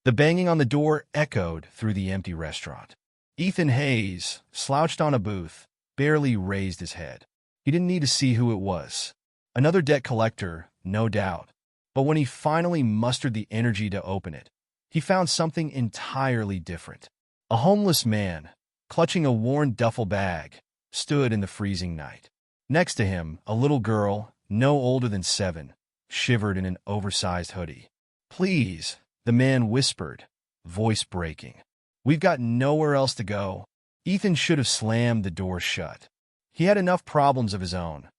The banging on the door echoed through the empty restaurant. Ethan Hayes, slouched on a booth, barely raised his head. He didn't need to see who it was. Another debt collector, no doubt. But when he finally mustered the energy to open it, he found something entirely different. A homeless man, clutching a worn duffel bag, stood in the freezing night. Next to him, a little girl, no older than 7, shivered in an oversized hoodie. "Please," the man whispered, voice breaking. "We've got nowhere else to go." Ethan should have slammed the door shut. He had enough problems of his own.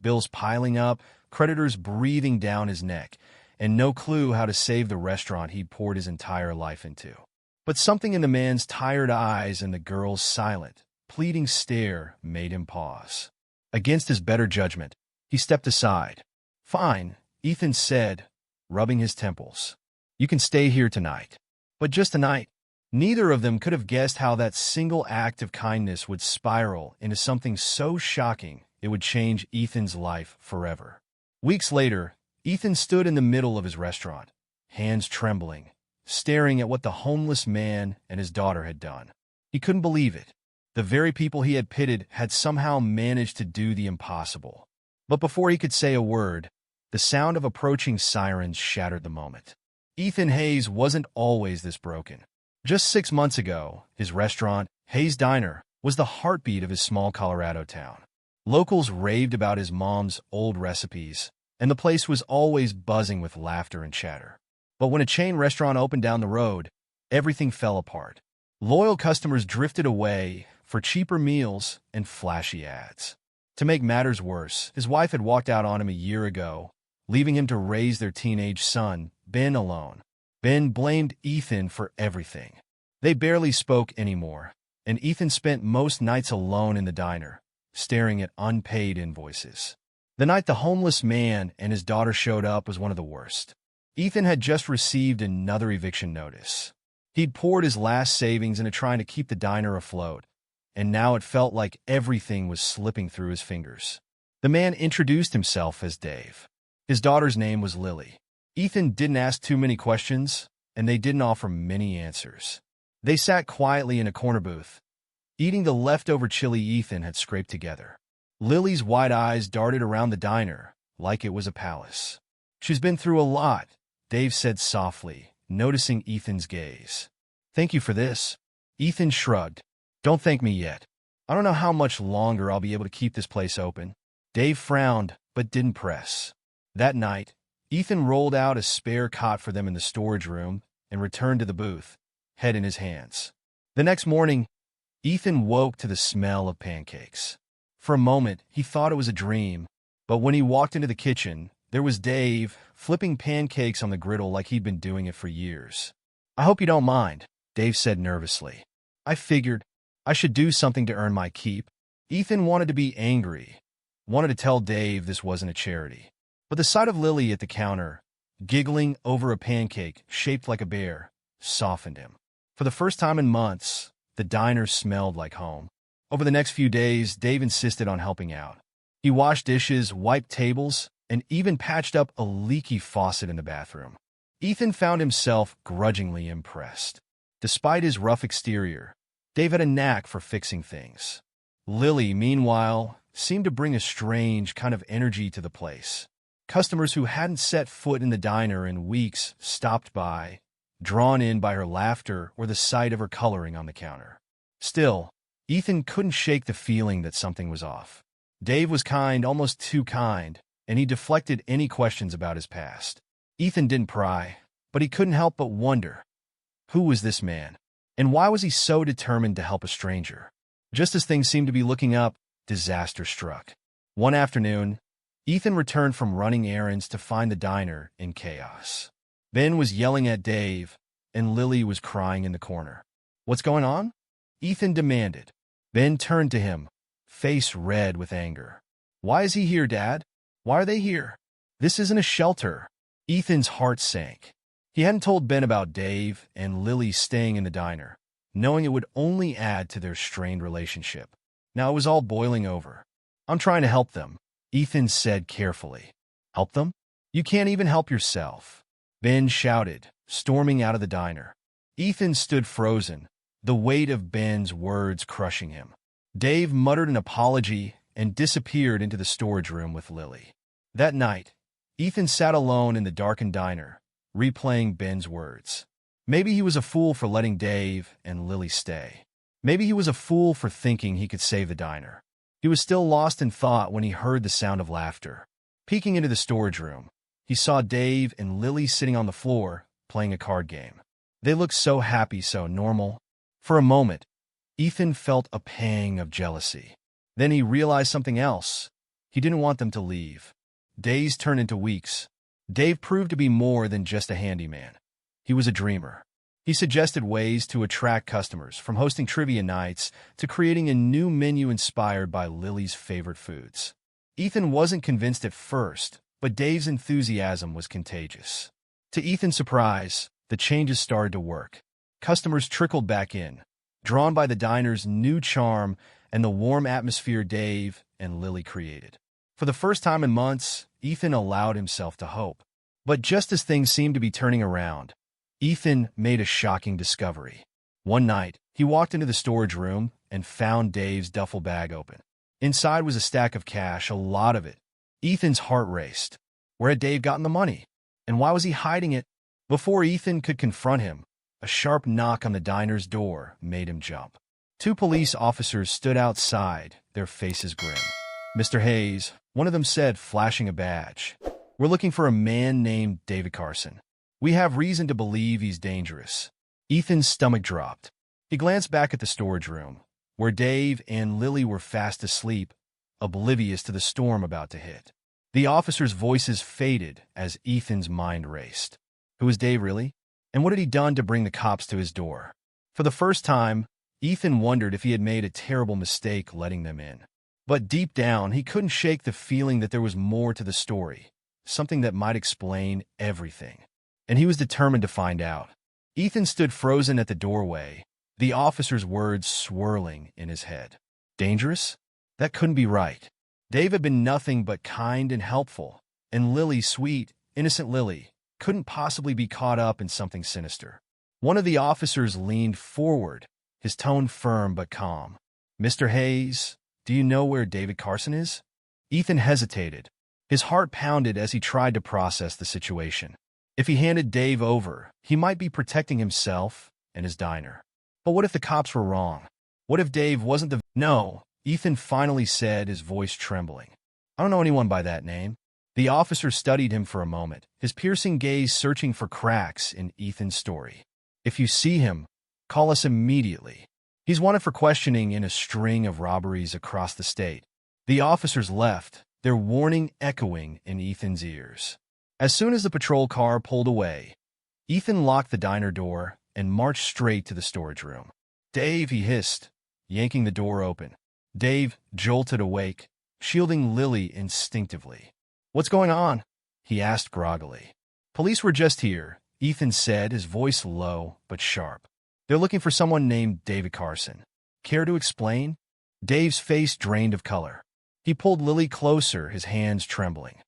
Bills piling up, creditors breathing down his neck, and no clue how to save the restaurant he'd poured his entire life into. But something in the man's tired eyes and the girl's silent, pleading stare made him pause. Against his better judgment, he stepped aside. "Fine," Ethan said, rubbing his temples. "You can stay here tonight. But just tonight." Neither of them could have guessed how that single act of kindness would spiral into something so shocking it would change Ethan's life forever. Weeks later, Ethan stood in the middle of his restaurant, hands trembling, staring at what the homeless man and his daughter had done. He couldn't believe it. The very people he had pitied had somehow managed to do the impossible. But before he could say a word, the sound of approaching sirens shattered the moment. Ethan Hayes wasn't always this broken. Just 6 months ago, his restaurant, Hayes Diner, was the heartbeat of his small Colorado town. Locals raved about his mom's old recipes, and the place was always buzzing with laughter and chatter. But when a chain restaurant opened down the road, everything fell apart. Loyal customers drifted away for cheaper meals and flashy ads. To make matters worse, his wife had walked out on him a year ago, leaving him to raise their teenage son, Ben, alone. Ben blamed Ethan for everything. They barely spoke anymore, and Ethan spent most nights alone in the diner, staring at unpaid invoices. The night the homeless man and his daughter showed up was one of the worst. Ethan had just received another eviction notice. He'd poured his last savings into trying to keep the diner afloat, and now it felt like everything was slipping through his fingers. The man introduced himself as Dave. His daughter's name was Lily. Ethan didn't ask too many questions, and they didn't offer many answers. They sat quietly in a corner booth, eating the leftover chili Ethan had scraped together. Lily's wide eyes darted around the diner like it was a palace. "She's been through a lot," Dave said softly, noticing Ethan's gaze. "Thank you for this." Ethan shrugged. "Don't thank me yet. I don't know how much longer I'll be able to keep this place open." Dave frowned, but didn't press. That night, Ethan rolled out a spare cot for them in the storage room and returned to the booth, head in his hands. The next morning, Ethan woke to the smell of pancakes. For a moment, he thought it was a dream, but when he walked into the kitchen, there was Dave, flipping pancakes on the griddle like he'd been doing it for years. "I hope you don't mind," Dave said nervously. "I figured I should do something to earn my keep." Ethan wanted to be angry, wanted to tell Dave this wasn't a charity. But the sight of Lily at the counter, giggling over a pancake shaped like a bear, softened him. For the first time in months, the diner smelled like home. Over the next few days, Dave insisted on helping out. He washed dishes, wiped tables, and even patched up a leaky faucet in the bathroom. Ethan found himself grudgingly impressed. Despite his rough exterior, Dave had a knack for fixing things. Lily, meanwhile, seemed to bring a strange kind of energy to the place. Customers who hadn't set foot in the diner in weeks stopped by, drawn in by her laughter or the sight of her coloring on the counter. Still, Ethan couldn't shake the feeling that something was off. Dave was kind, almost too kind, and he deflected any questions about his past. Ethan didn't pry, but he couldn't help but wonder, who was this man? And why was he so determined to help a stranger? Just as things seemed to be looking up, disaster struck. One afternoon, Ethan returned from running errands to find the diner in chaos. Ben was yelling at Dave, and Lily was crying in the corner. "What's going on?" Ethan demanded. Ben turned to him, face red with anger. "Why is he here, Dad? Why are they here? This isn't a shelter." Ethan's heart sank. He hadn't told Ben about Dave and Lily staying in the diner, knowing it would only add to their strained relationship. Now it was all boiling over. "I'm trying to help them," Ethan said carefully. "Help them? You can't even help yourself," Ben shouted, storming out of the diner. Ethan stood frozen, the weight of Ben's words crushing him. Dave muttered an apology and disappeared into the storage room with Lily. That night, Ethan sat alone in the darkened diner, replaying Ben's words. Maybe he was a fool for letting Dave and Lily stay. Maybe he was a fool for thinking he could save the diner. He was still lost in thought when he heard the sound of laughter. Peeking into the storage room, he saw Dave and Lily sitting on the floor, playing a card game. They looked so happy, so normal. For a moment, Ethan felt a pang of jealousy. Then he realized something else. He didn't want them to leave. Days turned into weeks. Dave proved to be more than just a handyman. He was a dreamer. He suggested ways to attract customers, from hosting trivia nights to creating a new menu inspired by Lily's favorite foods. Ethan wasn't convinced at first, but Dave's enthusiasm was contagious. To Ethan's surprise, the changes started to work. Customers trickled back in, drawn by the diner's new charm and the warm atmosphere Dave and Lily created. For the first time in months, Ethan allowed himself to hope. But just as things seemed to be turning around, Ethan made a shocking discovery. One night, he walked into the storage room and found Dave's duffel bag open. Inside was a stack of cash, a lot of it. Ethan's heart raced. Where had Dave gotten the money? And why was he hiding it? Before Ethan could confront him, a sharp knock on the diner's door made him jump. Two police officers stood outside, their faces grim. "Mr. Hayes," one of them said, flashing a badge. "We're looking for a man named David Carson. We have reason to believe he's dangerous." Ethan's stomach dropped. He glanced back at the storage room, where Dave and Lily were fast asleep, oblivious to the storm about to hit. The officers' voices faded as Ethan's mind raced. Who was Dave really? And what had he done to bring the cops to his door? For the first time, Ethan wondered if he had made a terrible mistake letting them in. But deep down, he couldn't shake the feeling that there was more to the story, something that might explain everything. And he was determined to find out. Ethan stood frozen at the doorway, the officer's words swirling in his head. Dangerous? That couldn't be right. Dave had been nothing but kind and helpful, and Lily, sweet, innocent Lily, couldn't possibly be caught up in something sinister. One of the officers leaned forward, his tone firm but calm. "Mr. Hayes, do you know where David Carson is?" Ethan hesitated. His heart pounded as he tried to process the situation. If he handed Dave over, he might be protecting himself and his diner. But what if the cops were wrong? What if Dave wasn't the— "No," Ethan finally said, his voice trembling. "I don't know anyone by that name." The officer studied him for a moment, his piercing gaze searching for cracks in Ethan's story. "If you see him, call us immediately. He's wanted for questioning in a string of robberies across the state." The officers left, their warning echoing in Ethan's ears. As soon as the patrol car pulled away, Ethan locked the diner door and marched straight to the storage room. "Dave," he hissed, yanking the door open. Dave jolted awake, shielding Lily instinctively. "What's going on?" he asked groggily. "Police were just here," Ethan said, his voice low but sharp. "They're looking for someone named David Carson. Care to explain?" Dave's face drained of color. He pulled Lily closer, his hands trembling.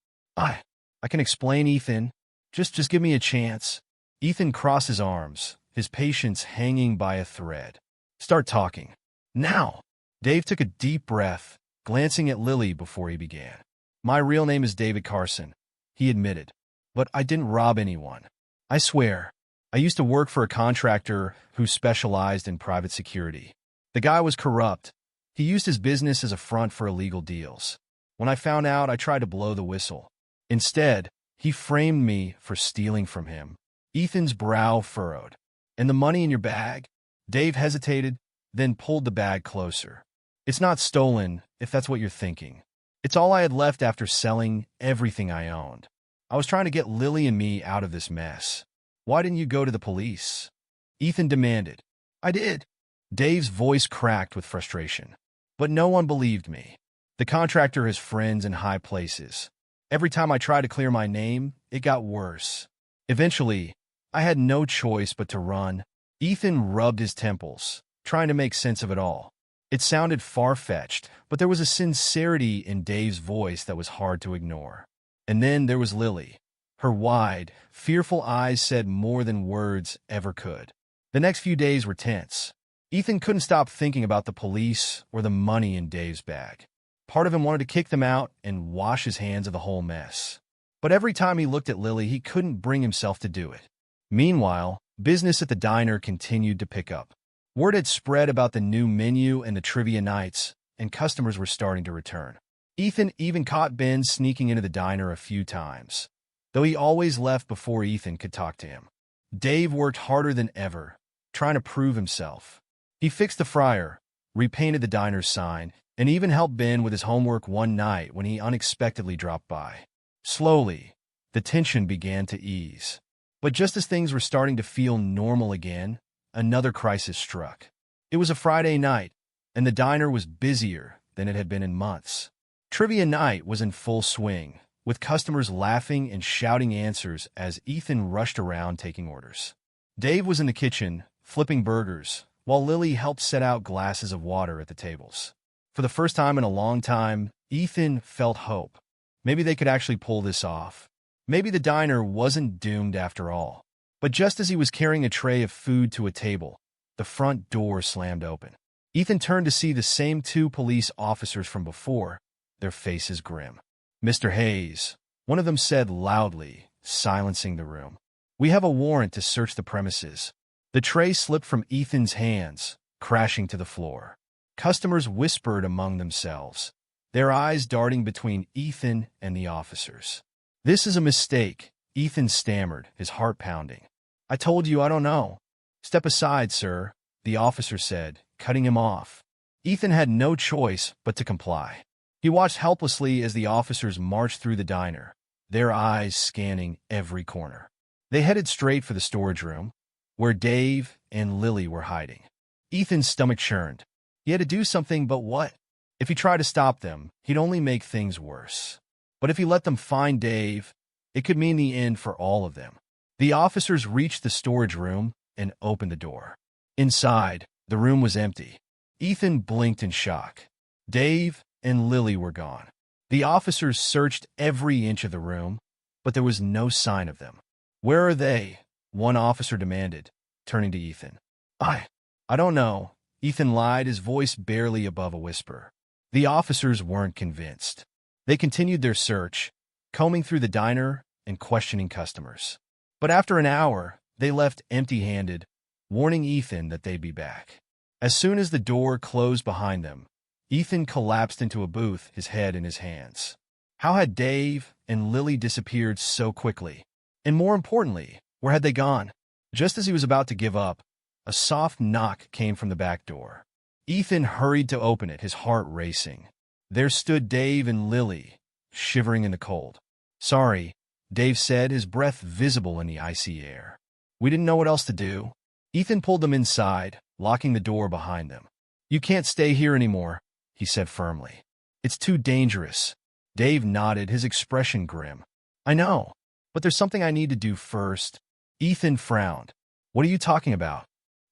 I can explain, Ethan. Just give me a chance." Ethan crossed his arms, his patience hanging by a thread. "Start talking. Now." Dave took a deep breath, glancing at Lily before he began. "My real name is David Carson," he admitted. "But I didn't rob anyone. I swear. I used to work for a contractor who specialized in private security. The guy was corrupt. He used his business as a front for illegal deals. When I found out, I tried to blow the whistle. Instead, he framed me for stealing from him." Ethan's brow furrowed. "And the money in your bag?" Dave hesitated, then pulled the bag closer. "It's not stolen, if that's what you're thinking. It's all I had left after selling everything I owned. I was trying to get Lily and me out of this mess. Why didn't you go to the police?" Ethan demanded. "I did." Dave's voice cracked with frustration. "But no one believed me. The contractor has friends in high places. Every time I tried to clear my name, it got worse. Eventually, I had no choice but to run." Ethan rubbed his temples, trying to make sense of it all. It sounded far-fetched, but there was a sincerity in Dave's voice that was hard to ignore. "And then there was Lily. Her wide, fearful eyes said more than words ever could. The next few days were tense. Ethan couldn't stop thinking about the police or the money in Dave's bag. Part of him wanted to kick them out and wash his hands of the whole mess. But every time he looked at Lily, he couldn't bring himself to do it. Meanwhile, business at the diner continued to pick up. Word had spread about the new menu and the trivia nights, and customers were starting to return. Ethan even caught Ben sneaking into the diner a few times, though he always left before Ethan could talk to him. Dave worked harder than ever, trying to prove himself. He fixed the fryer, repainted the diner's sign, and even helped Ben with his homework one night when he unexpectedly dropped by. Slowly, the tension began to ease. But just as things were starting to feel normal again, another crisis struck. It was a Friday night, and the diner was busier than it had been in months. Trivia night was in full swing, with customers laughing and shouting answers as Ethan rushed around taking orders. Dave was in the kitchen, flipping burgers, while Lily helped set out glasses of water at the tables. For the first time in a long time, Ethan felt hope. Maybe they could actually pull this off. Maybe the diner wasn't doomed after all. But just as he was carrying a tray of food to a table, the front door slammed open. Ethan turned to see the same two police officers from before, their faces grim. "Mr. Hayes," one of them said loudly, silencing the room. "We have a warrant to search the premises." The tray slipped from Ethan's hands, crashing to the floor. Customers whispered among themselves, their eyes darting between Ethan and the officers. "This is a mistake," Ethan stammered, his heart pounding. "I told you I don't know." "Step aside, sir," the officer said, cutting him off. Ethan had no choice but to comply. He watched helplessly as the officers marched through the diner, their eyes scanning every corner. They headed straight for the storage room, where Dave and Lily were hiding. Ethan's stomach churned. He had to do something, but what? If he tried to stop them, he'd only make things worse. But if he let them find Dave, it could mean the end for all of them. The officers reached the storage room and opened the door. Inside, the room was empty. Ethan blinked in shock. Dave and Lily were gone. The officers searched every inch of the room, but there was no sign of them. "Where are they?" one officer demanded, turning to Ethan. I don't know," Ethan lied, his voice barely above a whisper. The officers weren't convinced. They continued their search, combing through the diner and questioning customers. But after an hour, they left empty-handed, warning Ethan that they'd be back. As soon as the door closed behind them, Ethan collapsed into a booth, his head in his hands. How had Dave and Lily disappeared so quickly? And more importantly, where had they gone? Just as he was about to give up, a soft knock came from the back door. Ethan hurried to open it, his heart racing. There stood Dave and Lily, shivering in the cold. "Sorry," Dave said, his breath visible in the icy air. "We didn't know what else to do." Ethan pulled them inside, locking the door behind them. "You can't stay here anymore," he said firmly. "It's too dangerous." Dave nodded, his expression grim. "I know, but there's something I need to do first." Ethan frowned. "What are you talking about?"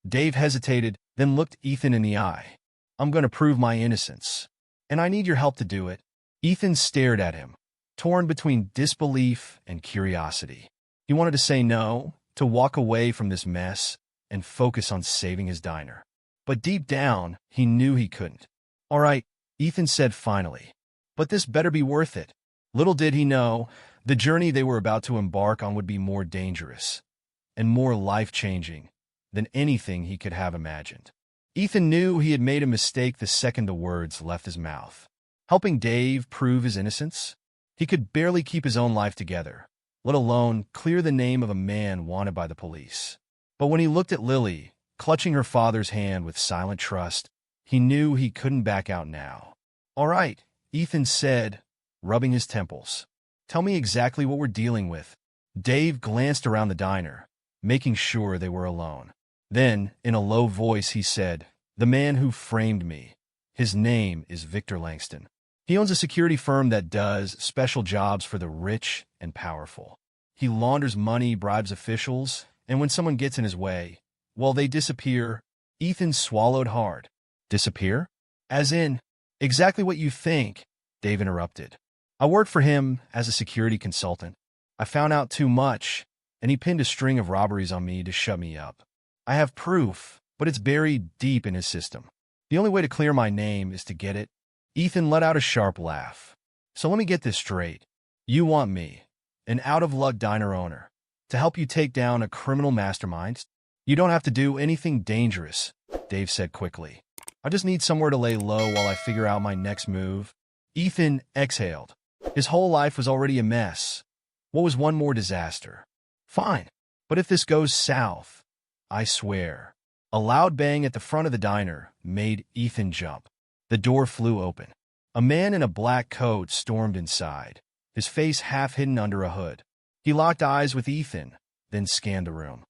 Dave hesitated, then looked Ethan in the eye. "I'm going to prove my innocence, and I need your help to do it." Ethan stared at him, torn between disbelief and curiosity. He wanted to say no, to walk away from this mess and focus on saving his diner. But deep down, he knew he couldn't. "All right," Ethan said finally, "but this better be worth it." Little did he know, the journey they were about to embark on would be more dangerous and more life-changing than anything he could have imagined. Ethan knew he had made a mistake the second the words left his mouth. Helping Dave prove his innocence? He could barely keep his own life together, let alone clear the name of a man wanted by the police. But when he looked at Lily, clutching her father's hand with silent trust, he knew he couldn't back out now. "All right," Ethan said, rubbing his temples. "Tell me exactly what we're dealing with." Dave glanced around the diner, making sure they were alone. Then, in a low voice, he said, "The man who framed me. His name is Victor Langston. He owns a security firm that does special jobs for the rich and powerful. He launders money, bribes officials, and when someone gets in his way, well, they disappear." Ethan swallowed hard. "Disappear?" "As in, exactly what you think," Dave interrupted. "I worked for him as a security consultant. I found out too much, and he pinned a string of robberies on me to shut me up. I have proof, but it's buried deep in his system. The only way to clear my name is to get it." Ethan let out a sharp laugh. "So let me get this straight. You want me, an out-of-luck diner owner, to help you take down a criminal mastermind? You don't have to do anything dangerous," Dave said quickly. "I just need somewhere to lay low while I figure out my next move." Ethan exhaled. His whole life was already a mess. What was one more disaster? "Fine, but if this goes south, I swear." A loud bang at the front of the diner made Ethan jump. The door flew open. A man in a black coat stormed inside, his face half hidden under a hood. He locked eyes with Ethan, then scanned the room.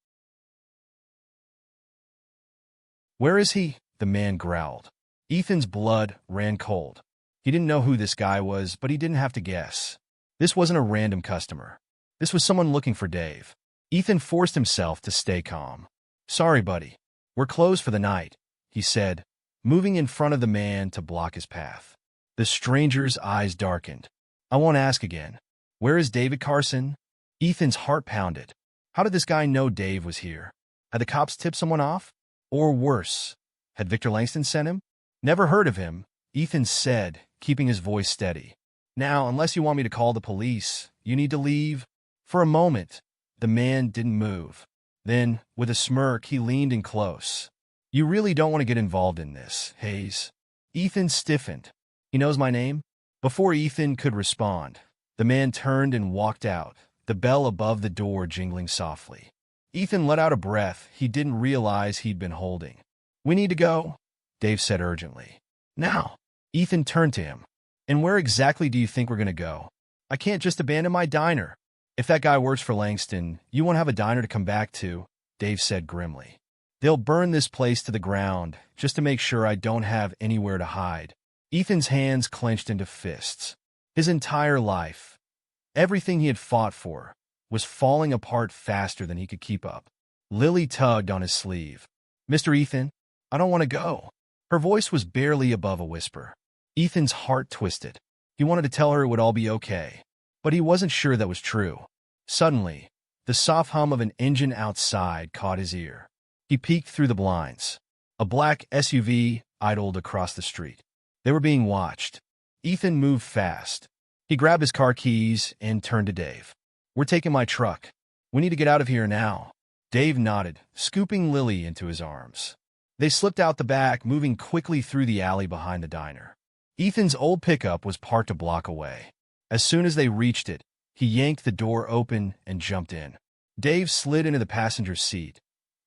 "Where is he?" the man growled. Ethan's blood ran cold. He didn't know who this guy was, but he didn't have to guess. This wasn't a random customer. This was someone looking for Dave. Ethan forced himself to stay calm. "Sorry, buddy. We're closed for the night," he said, moving in front of the man to block his path. The stranger's eyes darkened. "I won't ask again. Where is David Carson?" Ethan's heart pounded. How did this guy know Dave was here? Had the cops tipped someone off? Or worse, had Victor Langston sent him? "Never heard of him," Ethan said, keeping his voice steady. "Now, unless you want me to call the police, you need to leave." For a moment, the man didn't move. Then, with a smirk, he leaned in close. "You really don't want to get involved in this, Hayes." Ethan stiffened. "He knows my name?" Before Ethan could respond, the man turned and walked out, the bell above the door jingling softly. Ethan let out a breath he didn't realize he'd been holding. "We need to go," Dave said urgently. "Now." Ethan turned to him. "And where exactly do you think we're going to go? I can't just abandon my diner." "If that guy works for Langston, you won't have a diner to come back to," Dave said grimly. "They'll burn this place to the ground just to make sure I don't have anywhere to hide." Ethan's hands clenched into fists. His entire life, everything he had fought for, was falling apart faster than he could keep up. Lily tugged on his sleeve. "Mr. Ethan, I don't want to go." Her voice was barely above a whisper. Ethan's heart twisted. He wanted to tell her it would all be okay, but he wasn't sure that was true. Suddenly, the soft hum of an engine outside caught his ear. He peeked through the blinds. A black SUV idled across the street. They were being watched. Ethan moved fast. He grabbed his car keys and turned to Dave. "We're taking my truck. We need to get out of here now." Dave nodded, scooping Lily into his arms. They slipped out the back, moving quickly through the alley behind the diner. Ethan's old pickup was parked a block away. As soon as they reached it, he yanked the door open and jumped in. Dave slid into the passenger seat.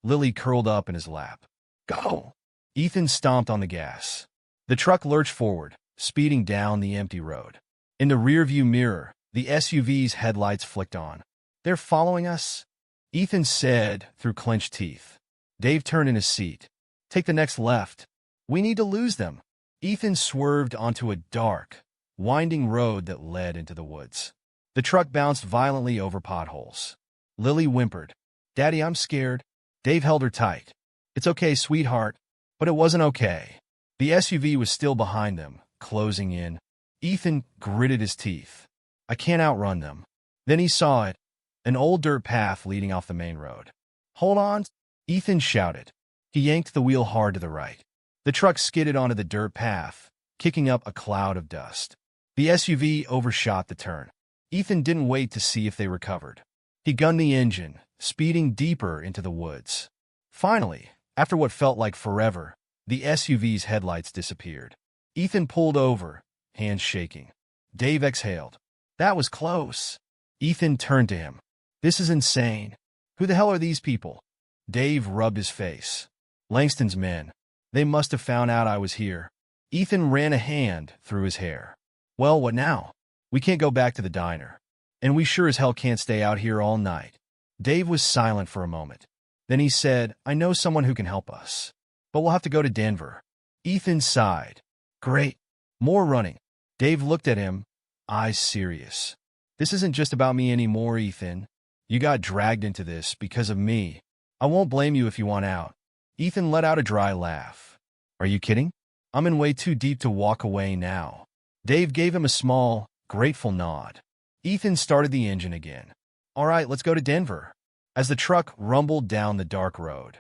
Lily curled up in his lap. "Go!" Ethan stomped on the gas. The truck lurched forward, speeding down the empty road. In the rearview mirror, the SUV's headlights flicked on. "They're following us?" Ethan said through clenched teeth. Dave turned in his seat. "Take the next left. We need to lose them." Ethan swerved onto a dark, winding road that led into the woods. The truck bounced violently over potholes. Lily whimpered. "Daddy, I'm scared." Dave held her tight. "It's okay, sweetheart." But it wasn't okay. The SUV was still behind them, closing in. Ethan gritted his teeth. "I can't outrun them." Then he saw it, an old dirt path leading off the main road. "Hold on!" Ethan shouted. He yanked the wheel hard to the right. The truck skidded onto the dirt path, kicking up a cloud of dust. The SUV overshot the turn. Ethan didn't wait to see if they recovered. He gunned the engine, speeding deeper into the woods. Finally, after what felt like forever, the SUV's headlights disappeared. Ethan pulled over, hands shaking. Dave exhaled. "That was close." Ethan turned to him. "This is insane. Who the hell are these people?" Dave rubbed his face. "Langston's men. They must have found out I was here." Ethan ran a hand through his hair. "Well, what now? We can't go back to the diner. And we sure as hell can't stay out here all night." Dave was silent for a moment. Then he said, "I know someone who can help us. But we'll have to go to Denver." Ethan sighed. "Great. More running." Dave looked at him, eyes serious. "This isn't just about me anymore, Ethan. You got dragged into this because of me. I won't blame you if you want out." Ethan let out a dry laugh. "Are you kidding? I'm in way too deep to walk away now." Dave gave him a small, grateful nod. Ethan started the engine again. All right, let's go to Denver. As the truck rumbled down the dark road,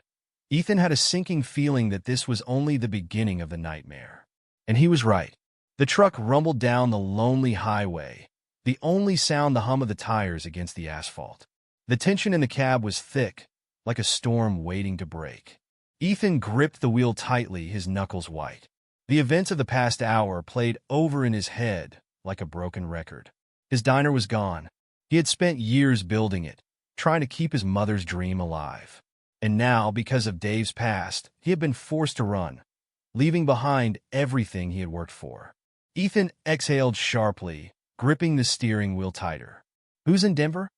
Ethan had a sinking feeling that this was only the beginning of the nightmare. And he was right. The truck rumbled down the lonely highway, the only sound the hum of the tires against the asphalt. The tension in the cab was thick, like a storm waiting to break. Ethan gripped the wheel tightly, his knuckles white. The events of the past hour played over in his head like a broken record. His diner was gone. He had spent years building it, trying to keep his mother's dream alive. And now, because of Dave's past, he had been forced to run, leaving behind everything he had worked for. Ethan exhaled sharply, gripping the steering wheel tighter. Who's in Denver?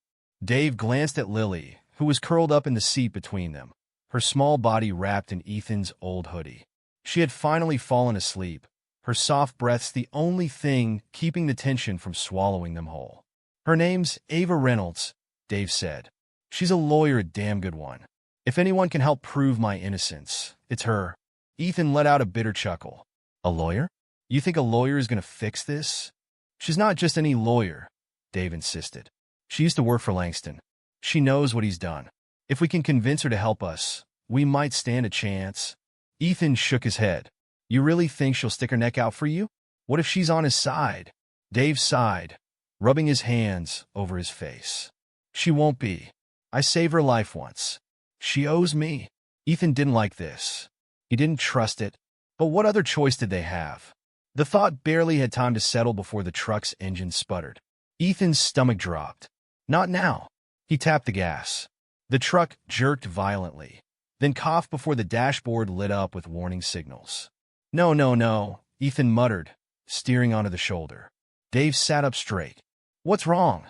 Dave glanced at Lily, who was curled up in the seat between them, her small body wrapped in Ethan's old hoodie. She had finally fallen asleep, her soft breaths the only thing keeping the tension from swallowing them whole. Her name's Ava Reynolds, Dave said. She's a lawyer, a damn good one. If anyone can help prove my innocence, it's her. Ethan let out a bitter chuckle. A lawyer? You think a lawyer is going to fix this? She's not just any lawyer, Dave insisted. She used to work for Langston. She knows what he's done. If we can convince her to help us, we might stand a chance. Ethan shook his head. You really think she'll stick her neck out for you? What if she's on his side? Dave sighed, rubbing his hands over his face. She won't be. I saved her life once. She owes me. Ethan didn't like this. He didn't trust it. But what other choice did they have? The thought barely had time to settle before the truck's engine sputtered. Ethan's stomach dropped. Not now. He tapped the gas. The truck jerked violently, then coughed before the dashboard lit up with warning signals. No, no, no, Ethan muttered, steering onto the shoulder. Dave sat up straight. What's wrong?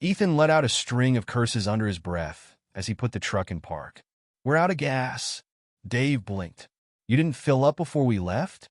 Ethan let out a string of curses under his breath as he put the truck in park. We're out of gas. Dave blinked. You didn't fill up before we left?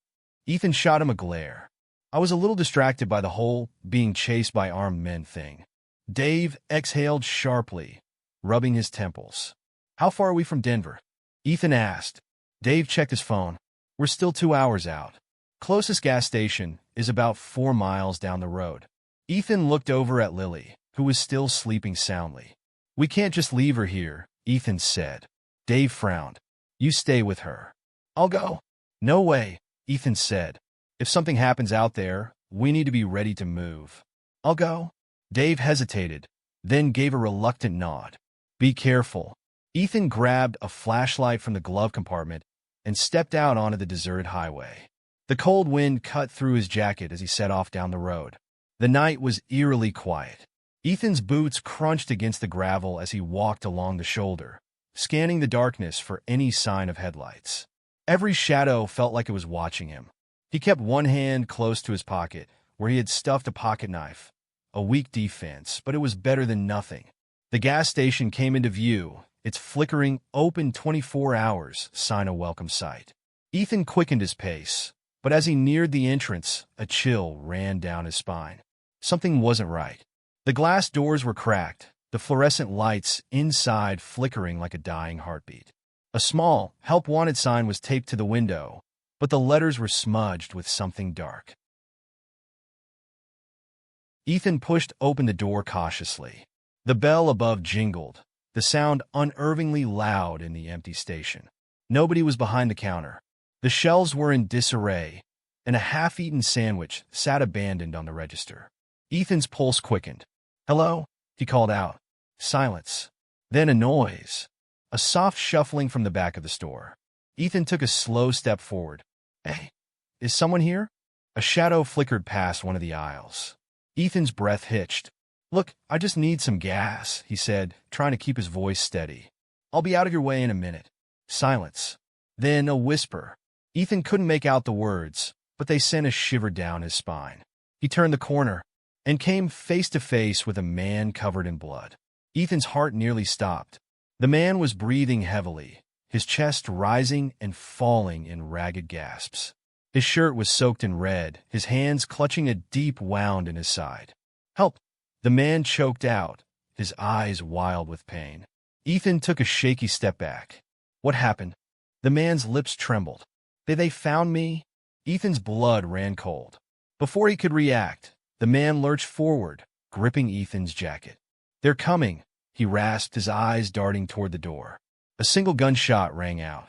Ethan shot him a glare. I was a little distracted by the whole being chased by armed men thing. Dave exhaled sharply, rubbing his temples. How far are we from Denver? Ethan asked. Dave checked his phone. We're still 2 hours out. Closest gas station is about 4 miles down the road. Ethan looked over at Lily, who was still sleeping soundly. We can't just leave her here, Ethan said. Dave frowned. You stay with her. I'll go. No way, Ethan said. If something happens out there, we need to be ready to move. I'll go. Dave hesitated, then gave a reluctant nod. Be careful. Ethan grabbed a flashlight from the glove compartment and stepped out onto the deserted highway. The cold wind cut through his jacket as he set off down the road. The night was eerily quiet. Ethan's boots crunched against the gravel as he walked along the shoulder, scanning the darkness for any sign of headlights. Every shadow felt like it was watching him. He kept one hand close to his pocket, where he had stuffed a pocket knife. A weak defense, but it was better than nothing. The gas station came into view, its flickering, open 24 hours sign a welcome sight. Ethan quickened his pace, but as he neared the entrance, a chill ran down his spine. Something wasn't right. The glass doors were cracked, the fluorescent lights inside flickering like a dying heartbeat. A small, help wanted sign was taped to the window, but the letters were smudged with something dark. Ethan pushed open the door cautiously. The bell above jingled, the sound unnervingly loud in the empty station. Nobody was behind the counter. The shelves were in disarray, and a half-eaten sandwich sat abandoned on the register. Ethan's pulse quickened. Hello? He called out. Silence. Then a noise. A soft shuffling from the back of the store. Ethan took a slow step forward. Hey, is someone here? A shadow flickered past one of the aisles. Ethan's breath hitched. Look, I just need some gas, he said, trying to keep his voice steady. I'll be out of your way in a minute. Silence. Then a whisper. Ethan couldn't make out the words, but they sent a shiver down his spine. He turned the corner and came face to face with a man covered in blood. Ethan's heart nearly stopped. The man was breathing heavily, his chest rising and falling in ragged gasps. His shirt was soaked in red, his hands clutching a deep wound in his side. Help! The man choked out, his eyes wild with pain. Ethan took a shaky step back. What happened? The man's lips trembled. They found me? Ethan's blood ran cold. Before he could react, the man lurched forward, gripping Ethan's jacket. They're coming, he rasped, his eyes darting toward the door. A single gunshot rang out.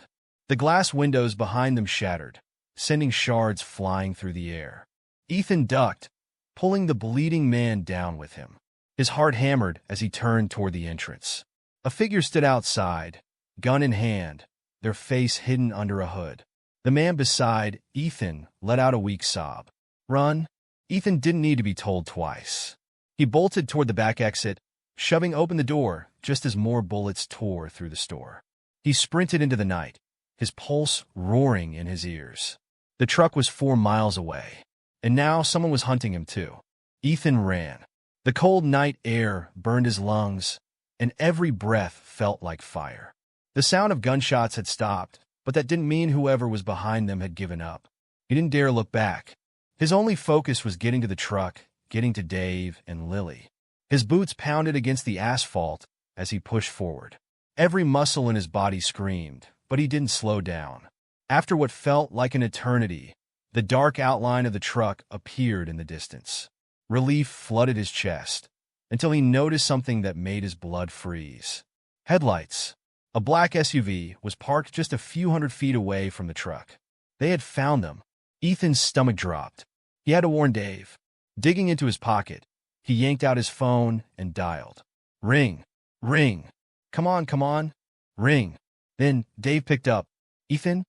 The glass windows behind them shattered, sending shards flying through the air. Ethan ducked, pulling the bleeding man down with him. His heart hammered as he turned toward the entrance. A figure stood outside, gun in hand, their face hidden under a hood. The man beside Ethan let out a weak sob. Run? Ethan didn't need to be told twice. He bolted toward the back exit, shoving open the door just as more bullets tore through the store. He sprinted into the night, his pulse roaring in his ears. The truck was 4 miles away, and now someone was hunting him too. Ethan ran. The cold night air burned his lungs, and every breath felt like fire. The sound of gunshots had stopped, but that didn't mean whoever was behind them had given up. He didn't dare look back. His only focus was getting to the truck, getting to Dave and Lily. His boots pounded against the asphalt as he pushed forward. Every muscle in his body screamed, but he didn't slow down. After what felt like an eternity, the dark outline of the truck appeared in the distance. Relief flooded his chest, until he noticed something that made his blood freeze. Headlights. A black SUV was parked just a few hundred feet away from the truck. They had found them. Ethan's stomach dropped. He had to warn Dave. Digging into his pocket, he yanked out his phone and dialed. Ring. Ring. Come on. Ring. Then Dave picked up. Ethan?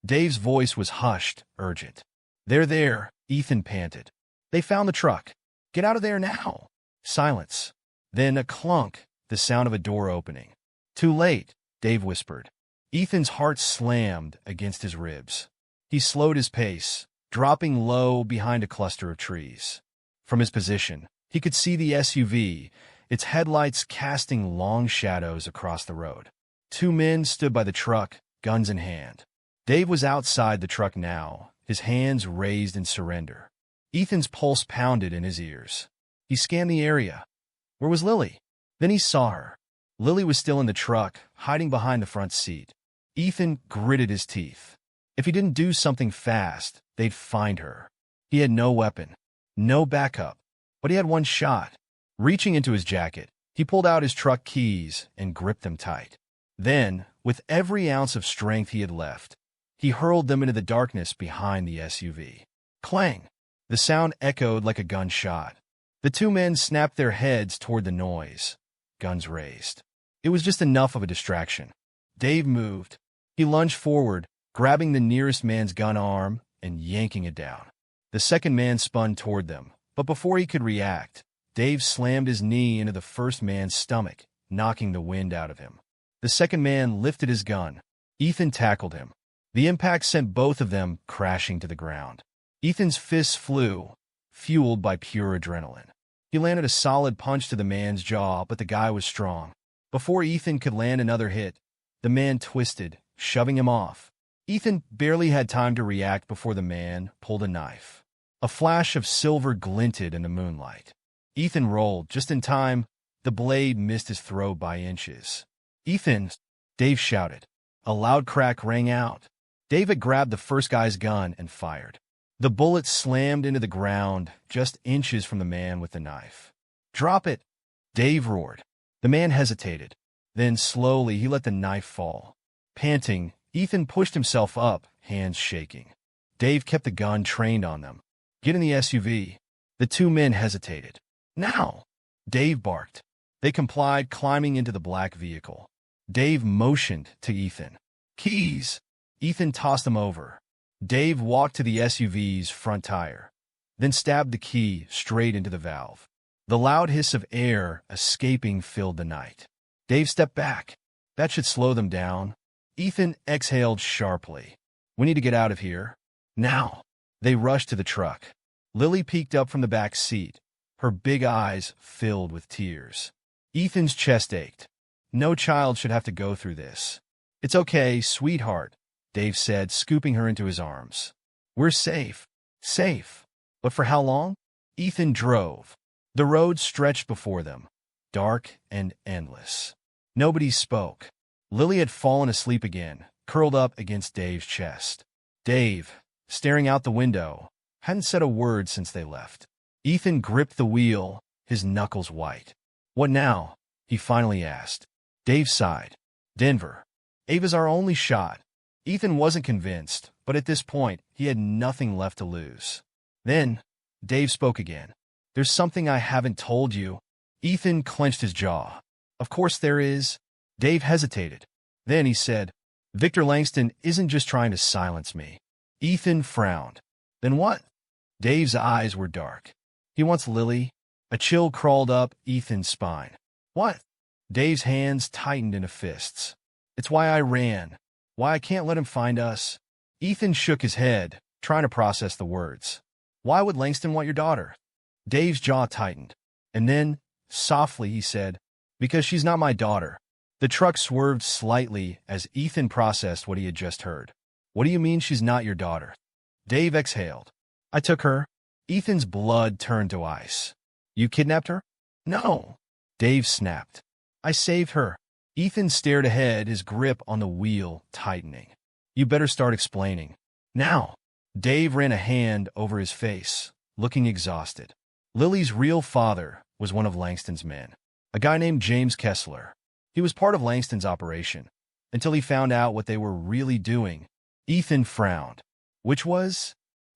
Dave's voice was hushed, urgent. They're there, Ethan panted. They found the truck. Get out of there now. Silence. Then a clunk, the sound of a door opening. Too late, Dave whispered. Ethan's heart slammed against his ribs. He slowed his pace, dropping low behind a cluster of trees. From his position, he could see the SUV, its headlights casting long shadows across the road. 2 men stood by the truck, guns in hand. Dave was outside the truck now, his hands raised in surrender. Ethan's pulse pounded in his ears. He scanned the area. Where was Lily? Then he saw her. Lily was still in the truck, hiding behind the front seat. Ethan gritted his teeth. If he didn't do something fast, they'd find her. He had no weapon, no backup, but he had one shot. Reaching into his jacket, he pulled out his truck keys and gripped them tight. Then, with every ounce of strength he had left, he hurled them into the darkness behind the SUV. Clang! The sound echoed like a gunshot. The 2 men snapped their heads toward the noise, guns raised. It was just enough of a distraction. Dave moved. He lunged forward, grabbing the nearest man's gun arm and yanking it down. The second man spun toward them, but before he could react, Dave slammed his knee into the first man's stomach, knocking the wind out of him. The second man lifted his gun. Ethan tackled him. The impact sent both of them crashing to the ground. Ethan's fists flew, fueled by pure adrenaline. He landed a solid punch to the man's jaw, but the guy was strong. Before Ethan could land another hit, the man twisted, shoving him off. Ethan barely had time to react before the man pulled a knife. A flash of silver glinted in the moonlight. Ethan rolled just in time. The blade missed his throat by inches. Ethan! Dave shouted. A loud crack rang out. Dave had grabbed the first guy's gun and fired. The bullet slammed into the ground just inches from the man with the knife. Drop it! Dave roared. The man hesitated. Then slowly he let the knife fall. Panting, Ethan pushed himself up, hands shaking. Dave kept the gun trained on them. Get in the SUV. The 2 men hesitated. Now! Dave barked. They complied, climbing into the black vehicle. Dave motioned to Ethan. Keys! Ethan tossed them over. Dave walked to the SUV's front tire, then stabbed the key straight into the valve. The loud hiss of air escaping filled the night. Dave stepped back. That should slow them down. Ethan exhaled sharply. We need to get out of here. Now. They rushed to the truck. Lily peeked up from the back seat, her big eyes filled with tears. Ethan's chest ached. No child should have to go through this. It's okay, sweetheart, Dave said, scooping her into his arms. We're safe. Safe. But for how long? Ethan drove. The road stretched before them, dark and endless. Nobody spoke. Lily had fallen asleep again, curled up against Dave's chest. Dave, staring out the window, hadn't said a word since they left. Ethan gripped the wheel, his knuckles white. What now? he finally asked. Dave sighed. Denver. Ava's our only shot. Ethan wasn't convinced, but at this point, he had nothing left to lose. Then, Dave spoke again. There's something I haven't told you. Ethan clenched his jaw. Of course there is. Dave hesitated. Then he said, Victor Langston isn't just trying to silence me. Ethan frowned. Then what? Dave's eyes were dark. He wants Lily. A chill crawled up Ethan's spine. What? Dave's hands tightened into fists. It's why I ran. Why I can't let him find us. Ethan shook his head, trying to process the words. Why would Langston want your daughter? Dave's jaw tightened. And then, softly, he said, Because she's not my daughter. The truck swerved slightly as Ethan processed what he had just heard. What do you mean she's not your daughter? Dave exhaled. I took her. Ethan's blood turned to ice. You kidnapped her? No. Dave snapped. I saved her. Ethan stared ahead, his grip on the wheel tightening. You better start explaining. Now. Dave ran a hand over his face, looking exhausted. Lily's real father was one of Langston's men, a guy named James Kessler. He was part of Langston's operation, until he found out what they were really doing. Ethan frowned. Which was?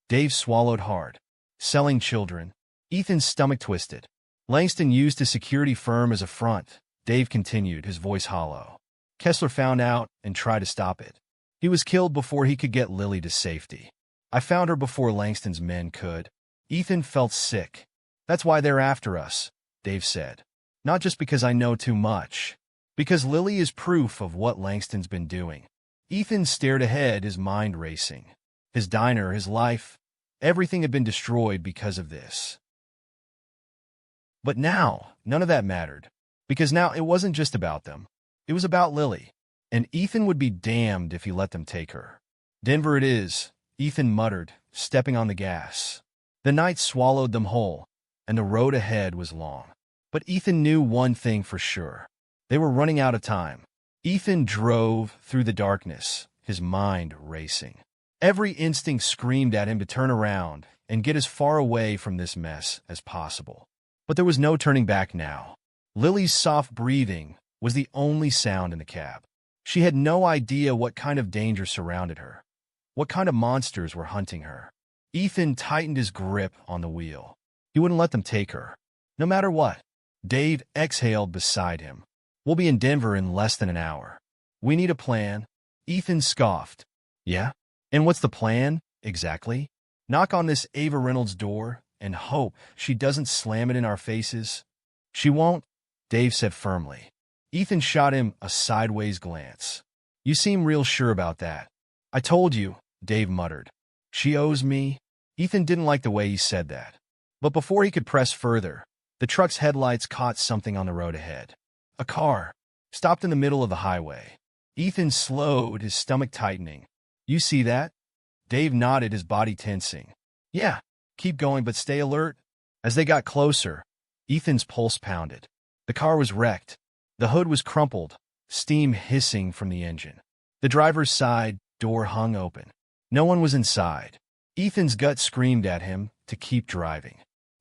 Dave swallowed hard. Selling children. Ethan's stomach twisted. Langston used his security firm as a front. Dave continued, his voice hollow. Kessler found out and tried to stop it. He was killed before he could get Lily to safety. I found her before Langston's men could. Ethan felt sick. That's why they're after us, Dave said. Not just because I know too much. Because Lily is proof of what Langston's been doing. Ethan stared ahead, his mind racing. His diner, his life, everything had been destroyed because of this. But now, none of that mattered. Because now it wasn't just about them. It was about Lily. And Ethan would be damned if he let them take her. Denver it is, Ethan muttered, stepping on the gas. The night swallowed them whole, and the road ahead was long. But Ethan knew one thing for sure. They were running out of time. Ethan drove through the darkness, his mind racing. Every instinct screamed at him to turn around and get as far away from this mess as possible. But there was no turning back now. Lily's soft breathing was the only sound in the cab. She had no idea what kind of danger surrounded her, what kind of monsters were hunting her. Ethan tightened his grip on the wheel. He wouldn't let them take her, no matter what. Dave exhaled beside him. We'll be in Denver in less than an hour. We need a plan. Ethan scoffed. Yeah? And what's the plan, exactly? Knock on this Ava Reynolds' door and hope she doesn't slam it in our faces? She won't, Dave said firmly. Ethan shot him a sideways glance. You seem real sure about that. I told you, Dave muttered. She owes me. Ethan didn't like the way he said that. But before he could press further, the truck's headlights caught something on the road ahead. A car, stopped in the middle of the highway. Ethan slowed, his stomach tightening. You see that? Dave nodded, his body tensing. Yeah, keep going, but stay alert. As they got closer, Ethan's pulse pounded. The car was wrecked. The hood was crumpled, steam hissing from the engine. The driver's side door hung open. No one was inside. Ethan's gut screamed at him to keep driving.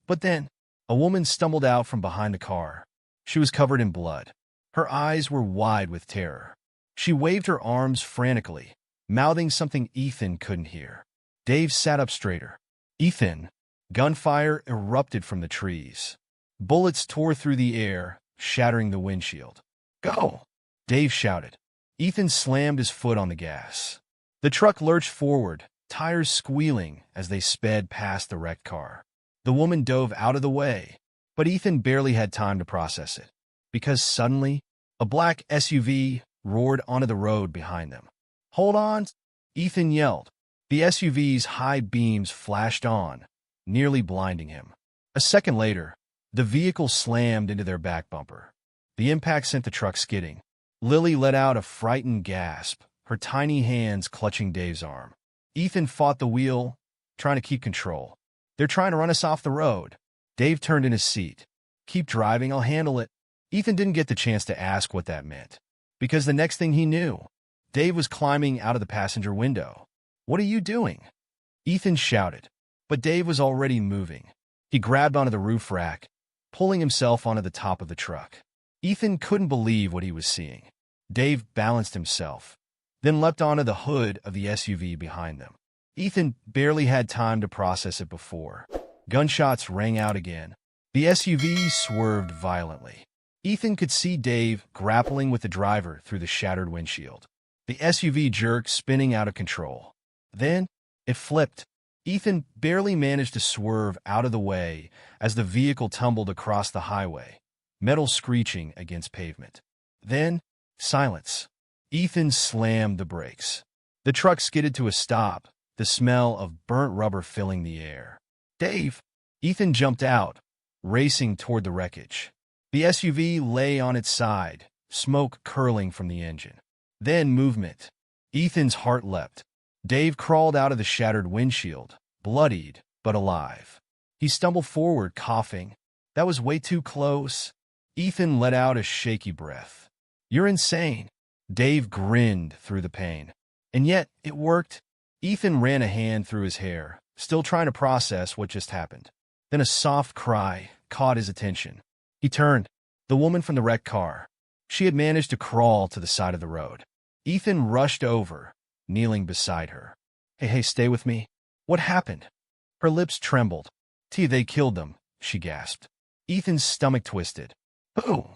But then, a woman stumbled out from behind the car. She was covered in blood. Her eyes were wide with terror. She waved her arms frantically, mouthing something Ethan couldn't hear. Dave sat up straighter. Ethan. Gunfire erupted from the trees. Bullets tore through the air, shattering the windshield. Go! Dave shouted. Ethan slammed his foot on the gas. The truck lurched forward, tires squealing as they sped past the wrecked car. The woman dove out of the way, but Ethan barely had time to process it, because suddenly, a black SUV roared onto the road behind them. Hold on! Ethan yelled. The SUV's high beams flashed on, nearly blinding him. A second later, the vehicle slammed into their back bumper. The impact sent the truck skidding. Lily let out a frightened gasp, her tiny hands clutching Dave's arm. Ethan fought the wheel, trying to keep control. They're trying to run us off the road. Dave turned in his seat. Keep driving, I'll handle it. Ethan didn't get the chance to ask what that meant, because the next thing he knew, Dave was climbing out of the passenger window. What are you doing? Ethan shouted, but Dave was already moving. He grabbed onto the roof rack, pulling himself onto the top of the truck. Ethan couldn't believe what he was seeing. Dave balanced himself, then leapt onto the hood of the SUV behind them. Ethan barely had time to process it before gunshots rang out again. The SUV swerved violently. Ethan could see Dave grappling with the driver through the shattered windshield. The SUV jerked, spinning out of control. Then, it flipped. Ethan barely managed to swerve out of the way as the vehicle tumbled across the highway, metal screeching against pavement. Then, silence. Ethan slammed the brakes. The truck skidded to a stop, the smell of burnt rubber filling the air. Dave! Ethan jumped out, racing toward the wreckage. The SUV lay on its side, smoke curling from the engine. Then movement. Ethan's heart leapt. Dave crawled out of the shattered windshield, bloodied but alive. He stumbled forward, coughing. That was way too close. Ethan let out a shaky breath. You're insane. Dave grinned through the pain. And yet, it worked. Ethan ran a hand through his hair, still trying to process what just happened. Then a soft cry caught his attention. He turned. The woman from the wrecked car. She had managed to crawl to the side of the road. Ethan rushed over, kneeling beside her. Hey, stay with me. What happened? Her lips trembled. They killed them, she gasped. Ethan's stomach twisted. Who?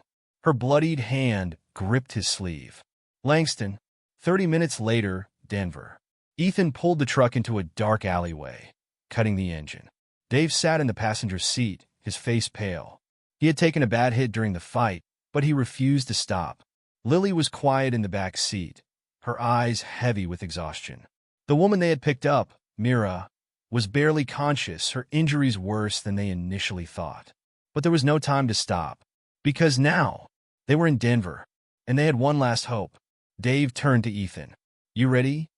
Her bloodied hand gripped his sleeve. Langston. 30 minutes later, Denver. Ethan pulled the truck into a dark alleyway, cutting the engine. Dave sat in the passenger seat, his face pale. He had taken a bad hit during the fight, but he refused to stop. Lily was quiet in the back seat, her eyes heavy with exhaustion. The woman they had picked up, Mira, was barely conscious, her injuries worse than they initially thought. But there was no time to stop, because now they were in Denver, and they had one last hope. Dave turned to Ethan. You ready?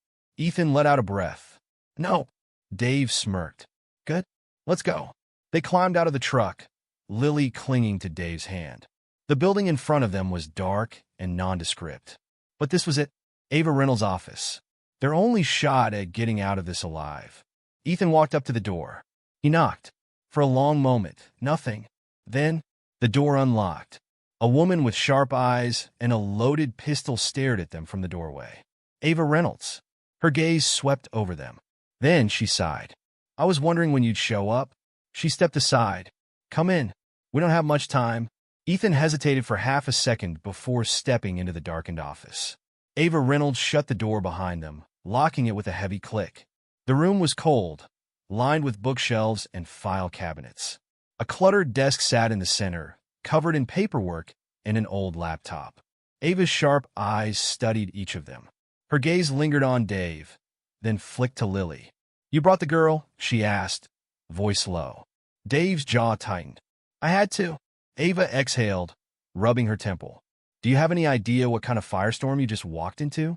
Ethan let out a breath. No. Dave smirked. Good. Let's go. They climbed out of the truck, Lily clinging to Dave's hand. The building in front of them was dark and nondescript. But this was it. Ava Reynolds' office. Their only shot at getting out of this alive. Ethan walked up to the door. He knocked. For a long moment, nothing. Then, the door unlocked. A woman with sharp eyes and a loaded pistol stared at them from the doorway. Ava Reynolds. Her gaze swept over them. Then she sighed. I was wondering when you'd show up. She stepped aside. Come in. We don't have much time. Ethan hesitated for half a second before stepping into the darkened office. Ava Reynolds shut the door behind them, locking it with a heavy click. The room was cold, lined with bookshelves and file cabinets. A cluttered desk sat in the center, covered in paperwork and an old laptop. Ava's sharp eyes studied each of them. Her gaze lingered on Dave, then flicked to Lily. You brought the girl? She asked, voice low. Dave's jaw tightened. I had to. Ava exhaled, rubbing her temple. Do you have any idea what kind of firestorm you just walked into?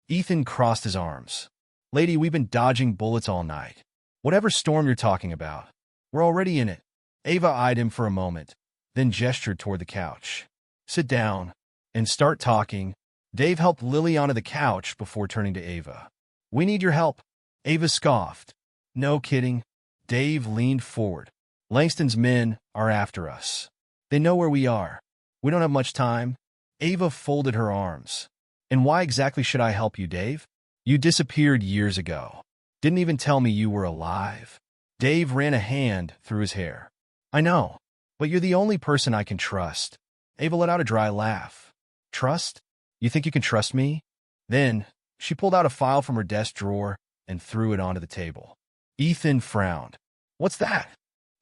Ethan crossed his arms. Lady, we've been dodging bullets all night. Whatever storm you're talking about, we're already in it. Ava eyed him for a moment, then gestured toward the couch. Sit down and start talking. Dave helped Lily onto the couch before turning to Ava. We need your help. Ava scoffed. No kidding. Dave leaned forward. Langston's men are after us. They know where we are. We don't have much time. Ava folded her arms. And why exactly should I help you, Dave? You disappeared years ago. Didn't even tell me you were alive. Dave ran a hand through his hair. I know, but you're the only person I can trust. Ava let out a dry laugh. Trust? You think you can trust me? Then, she pulled out a file from her desk drawer and threw it onto the table. Ethan frowned. What's that?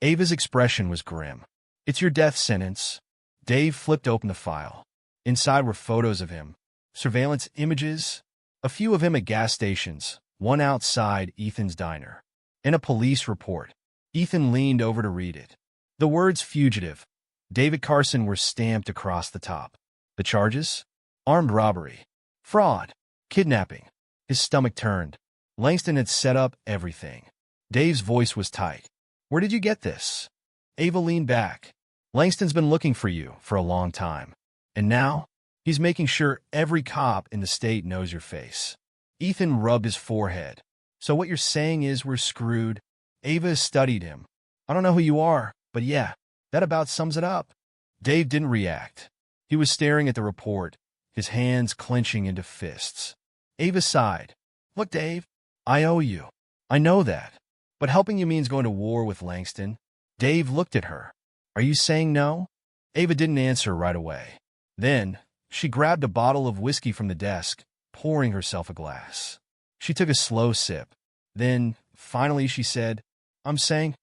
Ava's expression was grim. It's your death sentence. Dave flipped open the file. Inside were photos of him, surveillance images, a few of him at gas stations, one outside Ethan's diner, and a police report. Ethan leaned over to read it. The words fugitive, David Carson, were stamped across the top. The charges? Armed robbery, fraud, kidnapping. His stomach turned. Langston had set up everything. Dave's voice was tight. Where did you get this? Ava leaned back. Langston's been looking for you for a long time. And now, he's making sure every cop in the state knows your face. Ethan rubbed his forehead. So what you're saying is we're screwed? Ava studied him. I don't know who you are, but yeah, that about sums it up. Dave didn't react. He was staring at the report, his hands clenching into fists. Ava sighed. Look, Dave, I owe you. I know that. But helping you means going to war with Langston. Dave looked at her. Are you saying no? Ava didn't answer right away. Then, she grabbed a bottle of whiskey from the desk, pouring herself a glass. She took a slow sip. Then, finally, she said, I'm saying,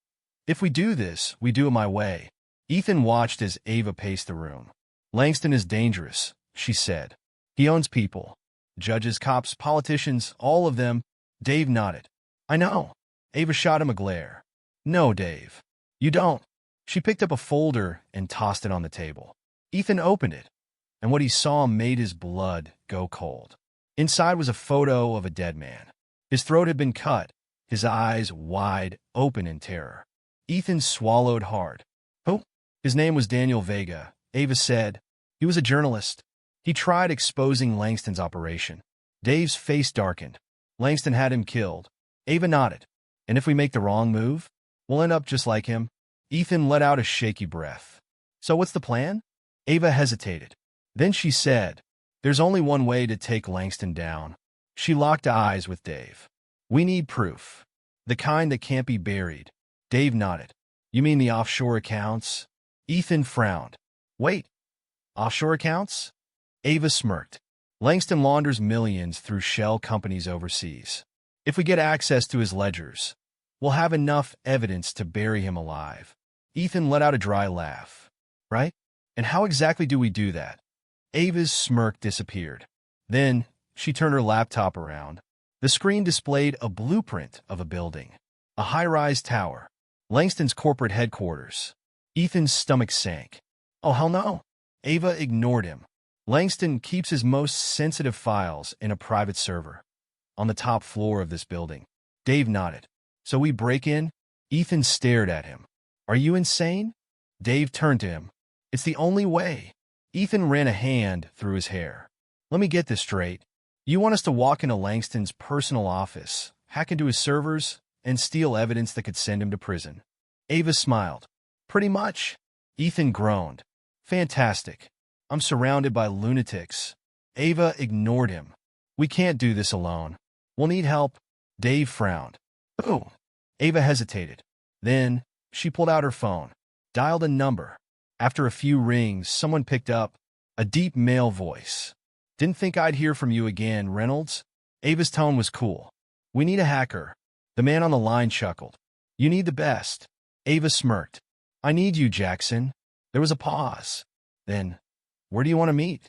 if we do this, we do it my way. Ethan watched as Ava paced the room. Langston is dangerous, she said. He owns people. Judges, cops, politicians, all of them. Dave nodded. I know. Ava shot him a glare. No, Dave. You don't. She picked up a folder and tossed it on the table. Ethan opened it, and what he saw made his blood go cold. Inside was a photo of a dead man. His throat had been cut, his eyes wide open in terror. Ethan swallowed hard. Oh, his name was Daniel Vega, Ava said. He was a journalist. He tried exposing Langston's operation. Dave's face darkened. Langston had him killed. Ava nodded. And if we make the wrong move, we'll end up just like him. Ethan let out a shaky breath. So what's the plan? Ava hesitated. Then she said, there's only one way to take Langston down. She locked eyes with Dave. We need proof. The kind that can't be buried. Dave nodded. You mean the offshore accounts? Ethan frowned. Wait, offshore accounts? Ava smirked. Langston launders millions through shell companies overseas. If we get access to his ledgers, we'll have enough evidence to bury him alive. Ethan let out a dry laugh. Right? And how exactly do we do that? Ava's smirk disappeared. Then, she turned her laptop around. The screen displayed a blueprint of a building. A high-rise tower. Langston's corporate headquarters. Ethan's stomach sank. Oh, hell no. Ava ignored him. Langston keeps his most sensitive files in a private server. On the top floor of this building. Dave nodded. So we break in? Ethan stared at him. Are you insane? Dave turned to him. It's the only way. Ethan ran a hand through his hair. Let me get this straight. You want us to walk into Langston's personal office, hack into his servers, and steal evidence that could send him to prison? Ava smiled. Pretty much. Ethan groaned. Fantastic. I'm surrounded by lunatics. Ava ignored him. We can't do this alone. We'll need help. Dave frowned. Oh. Ava hesitated. Then, she pulled out her phone, dialed a number. After a few rings, someone picked up. A deep male voice. Didn't think I'd hear from you again, Reynolds. Ava's tone was cool. We need a hacker. The man on the line chuckled. You need the best. Ava smirked. I need you, Jackson. There was a pause. Then, where do you want to meet?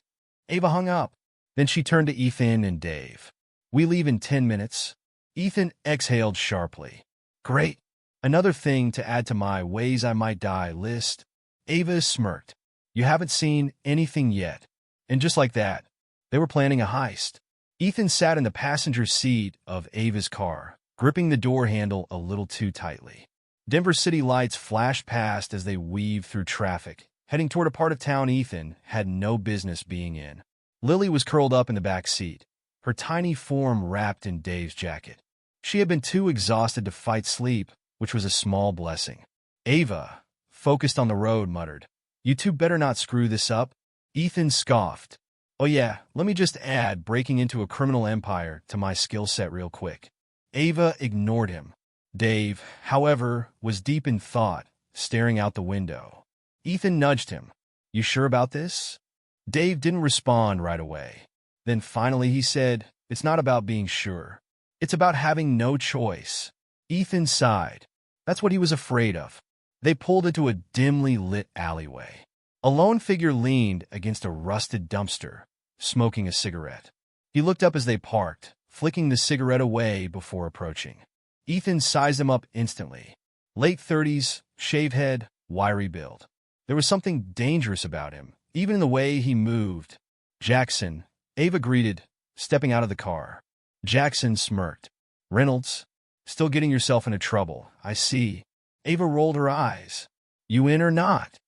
Ava hung up. Then she turned to Ethan and Dave. We leave in 10 minutes. Ethan exhaled sharply. Great. Another thing to add to my ways I might die list. Ava smirked. You haven't seen anything yet. And just like that, they were planning a heist. Ethan sat in the passenger seat of Ava's car, gripping the door handle a little too tightly. Denver city lights flashed past as they weaved through traffic, heading toward a part of town Ethan had no business being in. Lily was curled up in the back seat, her tiny form wrapped in Dave's jacket. She had been too exhausted to fight sleep, which was a small blessing. Ava, focused on the road, muttered, You two better not screw this up. Ethan scoffed. Oh yeah, let me just add breaking into a criminal empire to my skill set real quick. Ava ignored him. Dave, however, was deep in thought, staring out the window. Ethan nudged him. You sure about this? Dave didn't respond right away. Then finally he said, It's not about being sure. It's about having no choice. Ethan sighed. That's what he was afraid of. They pulled into a dimly lit alleyway. A lone figure leaned against a rusted dumpster, smoking a cigarette. He looked up as they parked, flicking the cigarette away before approaching. Ethan sized him up instantly. Late 30s, shave head, wiry build. There was something dangerous about him, even in the way he moved. Jackson, Ava greeted, stepping out of the car. Jackson smirked. Reynolds, still getting yourself into trouble, I see. Ava rolled her eyes. You in or not?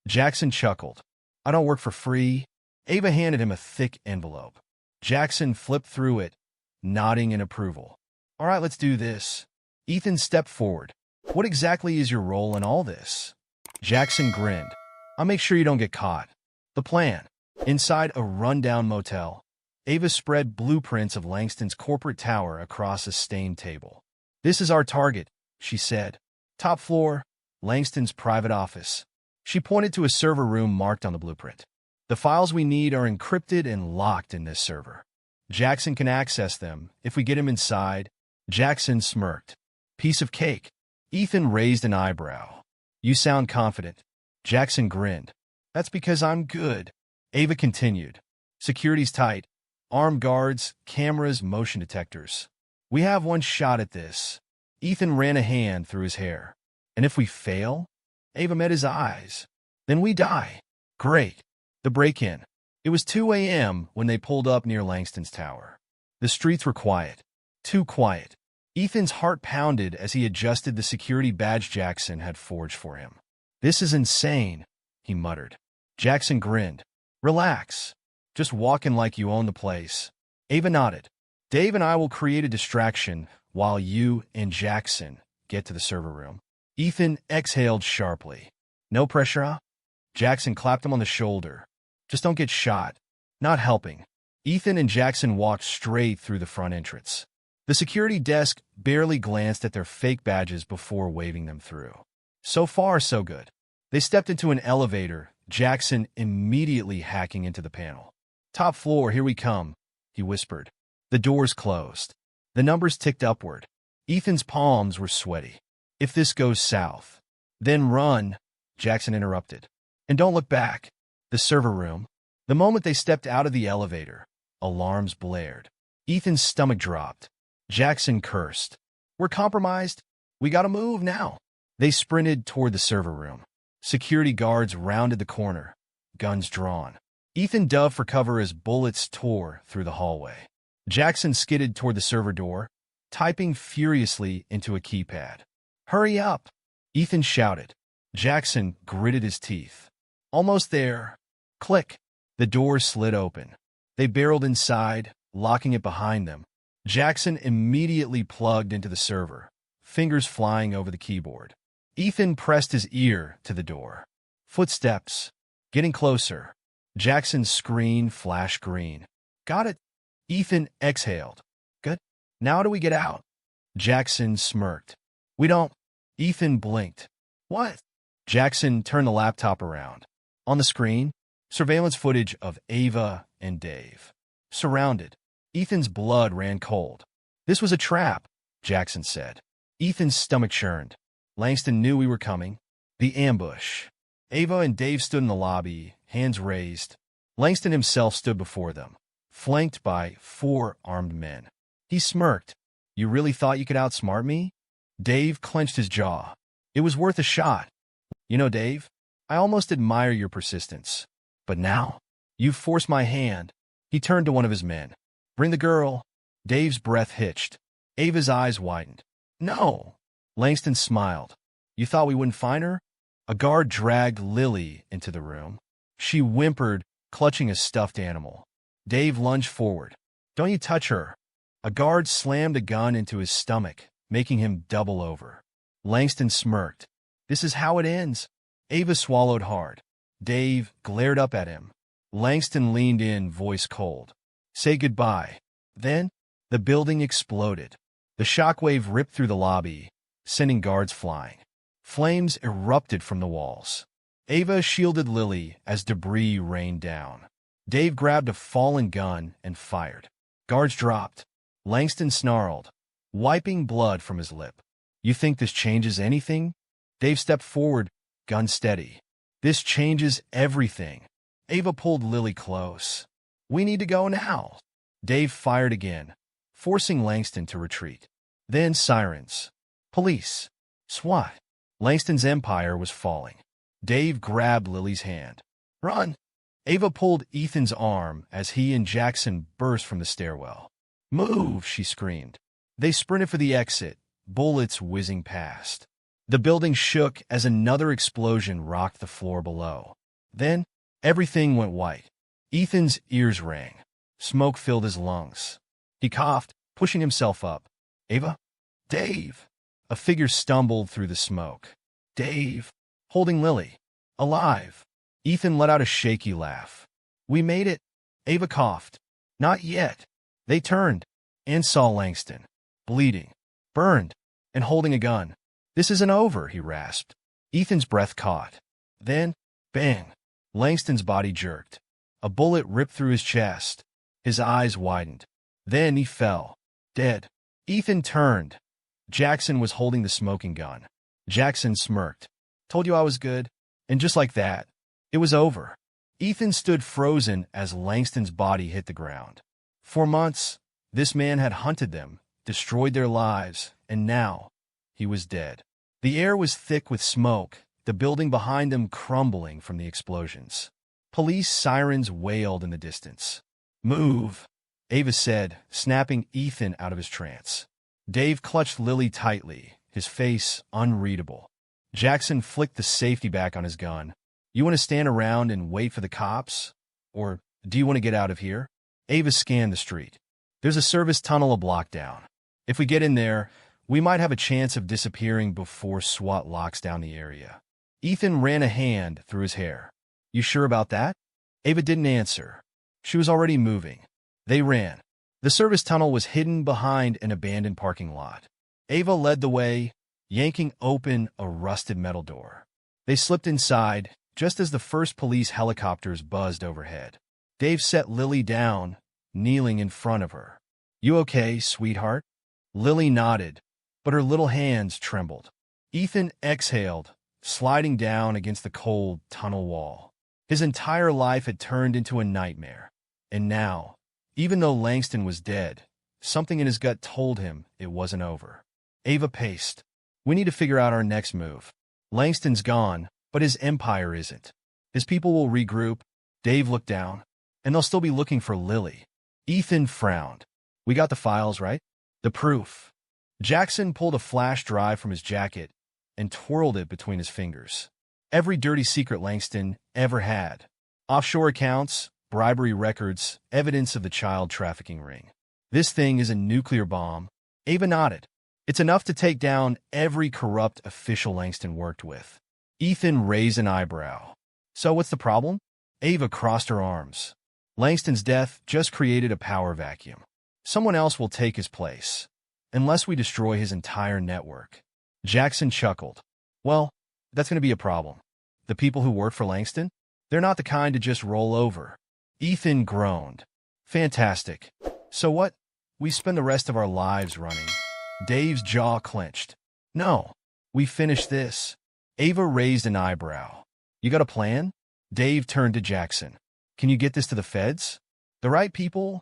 Jackson chuckled. I don't work for free. Ava handed him a thick envelope. Jackson flipped through it, nodding in approval. All right, let's do this. Ethan stepped forward. What exactly is your role in all this? Jackson grinned. I'll make sure you don't get caught. The plan. Inside a rundown motel, Ava spread blueprints of Langston's corporate tower across a stained table. "This is our target," she said. "Top floor, Langston's private office." She pointed to a server room marked on the blueprint. "The files we need are encrypted and locked in this server. Jackson can access them if we get him inside." Jackson smirked. "Piece of cake." Ethan raised an eyebrow. "You sound confident." Jackson grinned. "That's because I'm good." Ava continued. "Security's tight. Armed guards, cameras, motion detectors. We have one shot at this." Ethan ran a hand through his hair. "And if we fail?" Ava met his eyes. "Then we die." "Great." The break-in. It was 2 a.m. when they pulled up near Langston's tower. The streets were quiet. Too quiet. Ethan's heart pounded as he adjusted the security badge Jackson had forged for him. "This is insane," he muttered. Jackson grinned. "Relax. Just walk in like you own the place." Ava nodded. "Dave and I will create a distraction while you and Jackson get to the server room." Ethan exhaled sharply. "No pressure, huh?" Jackson clapped him on the shoulder. "Just don't get shot." Not helping. Ethan and Jackson walked straight through the front entrance. The security desk barely glanced at their fake badges before waving them through. So far, so good. They stepped into an elevator, Jackson immediately hacking into the panel. "Top floor, here we come," he whispered. The doors closed. The numbers ticked upward. Ethan's palms were sweaty. "If this goes south, then run," Jackson interrupted. "And don't look back." The server room. The moment they stepped out of the elevator, alarms blared. Ethan's stomach dropped. Jackson cursed. "We're compromised. We gotta move now." They sprinted toward the server room. Security guards rounded the corner, guns drawn. Ethan dove for cover as bullets tore through the hallway. Jackson skidded toward the server door, typing furiously into a keypad. "Hurry up!" Ethan shouted. Jackson gritted his teeth. "Almost there." Click. The door slid open. They barreled inside, locking it behind them. Jackson immediately plugged into the server, fingers flying over the keyboard. Ethan pressed his ear to the door. Footsteps. Getting closer. Jackson's screen flashed green. "Got it." Ethan exhaled. "Good. Now do we get out?" Jackson smirked. "We don't." Ethan blinked. "What?" Jackson turned the laptop around. On the screen, surveillance footage of Ava and Dave. Surrounded. Ethan's blood ran cold. "This was a trap," Jackson said. Ethan's stomach churned. "Langston knew we were coming." The ambush. Ava and Dave stood in the lobby, hands raised. Langston himself stood before them, flanked by 4 armed men. He smirked. "You really thought you could outsmart me?" Dave clenched his jaw. "It was worth a shot. You know, Dave, I almost admire your persistence. But now, you've forced my hand." He turned to one of his men. "Bring the girl." Dave's breath hitched. Ava's eyes widened. "No." Langston smiled. "You thought we wouldn't find her?" A guard dragged Lily into the room. She whimpered, clutching a stuffed animal. Dave lunged forward. "Don't you touch her." A guard slammed a gun into his stomach, making him double over. Langston smirked. "This is how it ends." Ava swallowed hard. Dave glared up at him. Langston leaned in, voice cold. "Say goodbye." Then, the building exploded. The shockwave ripped through the lobby, sending guards flying. Flames erupted from the walls. Ava shielded Lily as debris rained down. Dave grabbed a fallen gun and fired. Guards dropped. Langston snarled, wiping blood from his lip. "You think this changes anything?" Dave stepped forward, gun steady. "This changes everything." Ava pulled Lily close. "We need to go now." Dave fired again, forcing Langston to retreat. Then sirens. Police. SWAT. Langston's empire was falling. Dave grabbed Lily's hand. "Run!" Ava pulled Ethan's arm as he and Jackson burst from the stairwell. "Move!" she screamed. They sprinted for the exit, bullets whizzing past. The building shook as another explosion rocked the floor below. Then, everything went white. Ethan's ears rang. Smoke filled his lungs. He coughed, pushing himself up. "Ava?" "Dave!" A figure stumbled through the smoke. "Dave!" Holding Lily. "Alive!" Ethan let out a shaky laugh. We made it. Ava coughed. Not yet. They turned and saw Langston, bleeding, burned, and holding a gun. This isn't over, he rasped. Ethan's breath caught. Then, bang, Langston's body jerked. A bullet ripped through his chest. His eyes widened. Then he fell, dead. Ethan turned. Jackson was holding the smoking gun. Jackson smirked. Told you I was good. And just like that, it was over. Ethan stood frozen as Langston's body hit the ground. For months, this man had hunted them, destroyed their lives, and now he was dead. The air was thick with smoke, the building behind them crumbling from the explosions. Police sirens wailed in the distance. Move, Ava said, snapping Ethan out of his trance. Dave clutched Lily tightly, his face unreadable. Jackson flicked the safety back on his gun. You want to stand around and wait for the cops? Or do you want to get out of here? Ava scanned the street. There's a service tunnel a block down. If we get in there, we might have a chance of disappearing before SWAT locks down the area. Ethan ran a hand through his hair. You sure about that? Ava didn't answer. She was already moving. They ran. The service tunnel was hidden behind an abandoned parking lot. Ava led the way, yanking open a rusted metal door. They slipped inside just as the first police helicopters buzzed overhead. Dave set Lily down, kneeling in front of her. You okay, sweetheart? Lily nodded, but her little hands trembled. Ethan exhaled, sliding down against the cold tunnel wall. His entire life had turned into a nightmare. And now, even though Langston was dead, something in his gut told him it wasn't over. Ava paced. We need to figure out our next move. Langston's gone, but his empire isn't. His people will regroup. Dave looked down, and they'll still be looking for Lily. Ethan frowned. We got the files, right? The proof. Jackson pulled a flash drive from his jacket and twirled it between his fingers. Every dirty secret Langston ever had. Offshore accounts, bribery records, evidence of the child trafficking ring. This thing is a nuclear bomb. Ava nodded. It's enough to take down every corrupt official Langston worked with. Ethan raised an eyebrow. So what's the problem? Ava crossed her arms. Langston's death just created a power vacuum. Someone else will take his place. Unless we destroy his entire network. Jackson chuckled. Well, that's going to be a problem. The people who work for Langston? They're not the kind to just roll over. Ethan groaned. Fantastic. So what? We spend the rest of our lives running. Dave's jaw clenched. No, we finished this. Ava raised an eyebrow. You got a plan? Dave turned to Jackson. Can you get this to the feds? The right people?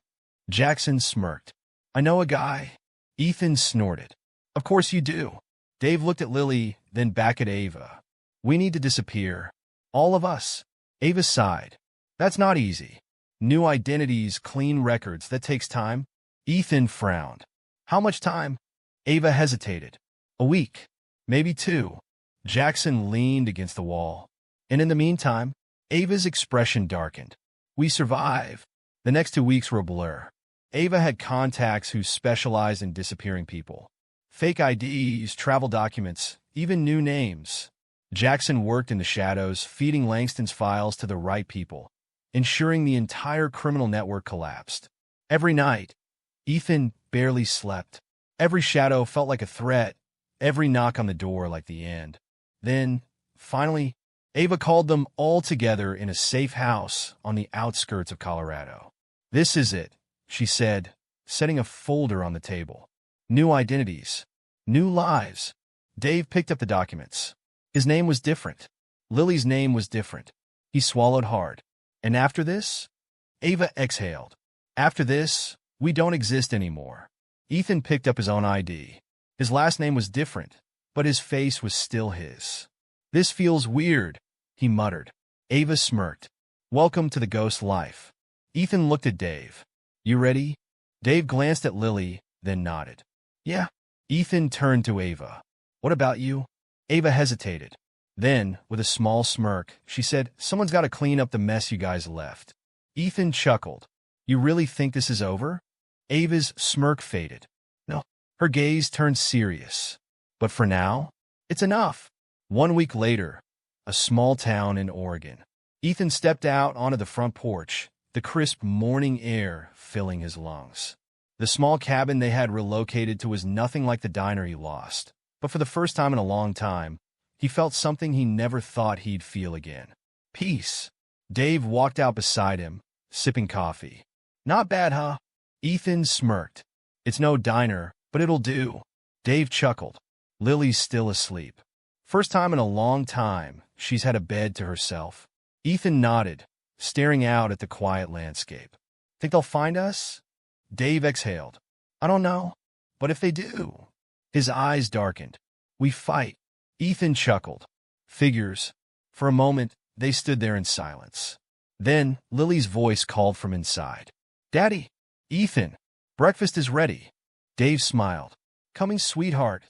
Jackson smirked. I know a guy. Ethan snorted. Of course you do. Dave looked at Lily, then back at Ava. We need to disappear. All of us. Ava sighed. That's not easy. New identities, clean records, that takes time. Ethan frowned. How much time? Ava hesitated. A week. Maybe 2. Jackson leaned against the wall. And in the meantime, Ava's expression darkened. We survive. The next 2 weeks were a blur. Ava had contacts who specialized in disappearing people. Fake IDs, travel documents, even new names. Jackson worked in the shadows, feeding Langston's files to the right people, ensuring the entire criminal network collapsed. Every night, Ethan barely slept. Every shadow felt like a threat, every knock on the door like the end. Then, finally, Ava called them all together in a safe house on the outskirts of Colorado. This is it, she said, setting a folder on the table. New identities. New lives. Dave picked up the documents. His name was different. Lily's name was different. He swallowed hard. And after this? Ava exhaled. After this, we don't exist anymore. Ethan picked up his own ID. His last name was different, but his face was still his. This feels weird, he muttered. Ava smirked. Welcome to the ghost life. Ethan looked at Dave. You ready? Dave glanced at Lily, then nodded. Yeah. Ethan turned to Ava. What about you? Ava hesitated. Then, with a small smirk, she said, Someone's got to clean up the mess you guys left. Ethan chuckled. You really think this is over? Ava's smirk faded. No. Her gaze turned serious. But for now, it's enough. 1 week later, a small town in Oregon. Ethan stepped out onto the front porch, the crisp morning air filling his lungs. The small cabin they had relocated to was nothing like the diner he lost, but for the first time in a long time, he felt something he never thought he'd feel again. Peace. Dave walked out beside him, sipping coffee. Not bad, huh? Ethan smirked. It's no diner, but it'll do. Dave chuckled. Lily's still asleep. First time in a long time she's had a bed to herself. Ethan nodded, staring out at the quiet landscape. Think they'll find us? Dave exhaled. I don't know, but if they do... His eyes darkened. We fight. Ethan chuckled. Figures. For a moment, they stood there in silence. Then, Lily's voice called from inside. Daddy! Ethan! Breakfast is ready. Dave smiled. Coming, sweetheart.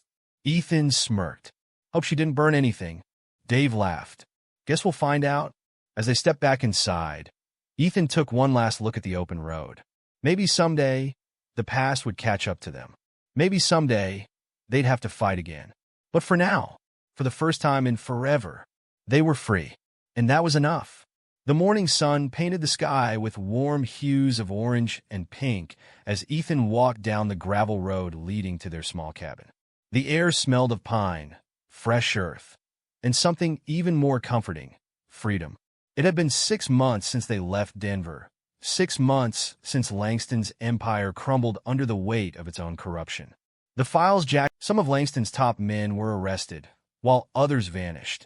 Ethan smirked. Hope she didn't burn anything. Dave laughed. Guess we'll find out. As they stepped back inside, Ethan took one last look at the open road. Maybe someday, the past would catch up to them. Maybe someday, they'd have to fight again. But for now, for the first time in forever, they were free. And that was enough. The morning sun painted the sky with warm hues of orange and pink as Ethan walked down the gravel road leading to their small cabin. The air smelled of pine, fresh earth, and something even more comforting, freedom. It had been 6 months since they left Denver, 6 months since Langston's empire crumbled under the weight of its own corruption. The files jacked. Some of Langston's top men were arrested, while others vanished,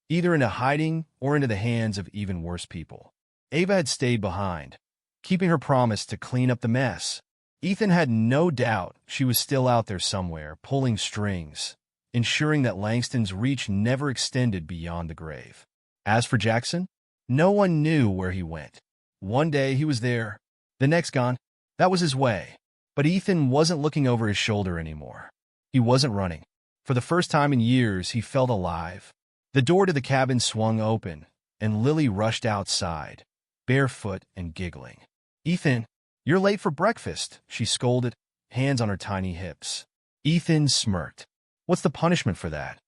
either into hiding or into the hands of even worse people. Ava had stayed behind, keeping her promise to clean up the mess. Ethan had no doubt she was still out there somewhere, pulling strings, ensuring that Langston's reach never extended beyond the grave. As for Jackson, no one knew where he went. One day he was there, the next gone. That was his way. But Ethan wasn't looking over his shoulder anymore. He wasn't running. For the first time in years, he felt alive. The door to the cabin swung open, and Lily rushed outside, barefoot and giggling. Ethan, you're late for breakfast, she scolded, hands on her tiny hips. Ethan smirked. What's the punishment for that?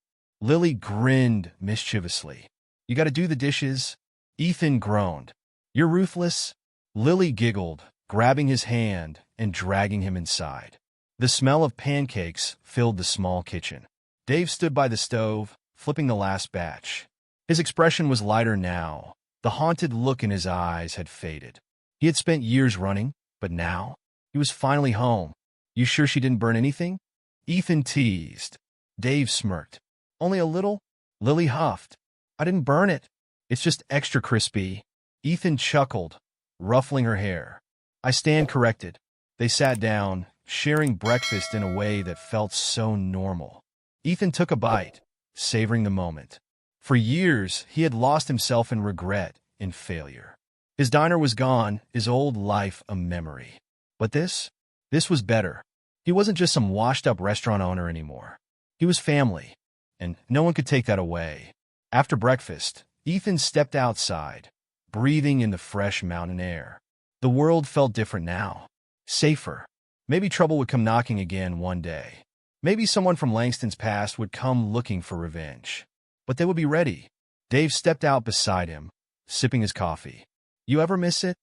Lily grinned mischievously. You gotta do the dishes. Ethan groaned. You're ruthless. Lily giggled, grabbing his hand and dragging him inside. The smell of pancakes filled the small kitchen. Dave stood by the stove, flipping the last batch. His expression was lighter now. The haunted look in his eyes had faded. He had spent years running, but now he was finally home. You sure she didn't burn anything? Ethan teased. Dave smirked. Only a little? Lily huffed. I didn't burn it. It's just extra crispy. Ethan chuckled, ruffling her hair. I stand corrected. They sat down, sharing breakfast in a way that felt so normal. Ethan took a bite, savoring the moment. For years, he had lost himself in regret, in failure. His diner was gone, his old life a memory. But this was better. He wasn't just some washed-up restaurant owner anymore. He was family, and no one could take that away. After breakfast, Ethan stepped outside, breathing in the fresh mountain air. The world felt different now. Safer. Maybe trouble would come knocking again one day. Maybe someone from Langston's past would come looking for revenge. But they would be ready. Dave stepped out beside him, sipping his coffee. You ever miss it?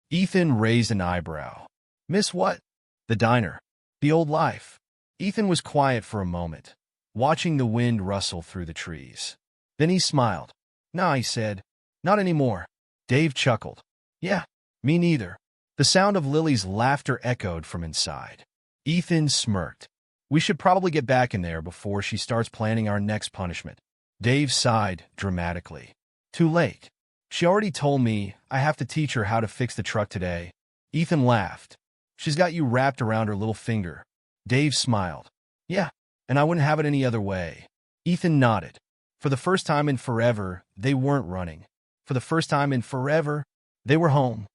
Ethan raised an eyebrow. Miss what? The diner. The old life. Ethan was quiet for a moment, watching the wind rustle through the trees. Then he smiled. Nah, he said. Not anymore. Dave chuckled. Yeah, me neither. The sound of Lily's laughter echoed from inside. Ethan smirked. We should probably get back in there before she starts planning our next punishment. Dave sighed dramatically. Too late. She already told me I have to teach her how to fix the truck today. Ethan laughed. She's got you wrapped around her little finger. Dave smiled. Yeah, and I wouldn't have it any other way. Ethan nodded. For the first time in forever, they weren't running. For the first time in forever, they were home.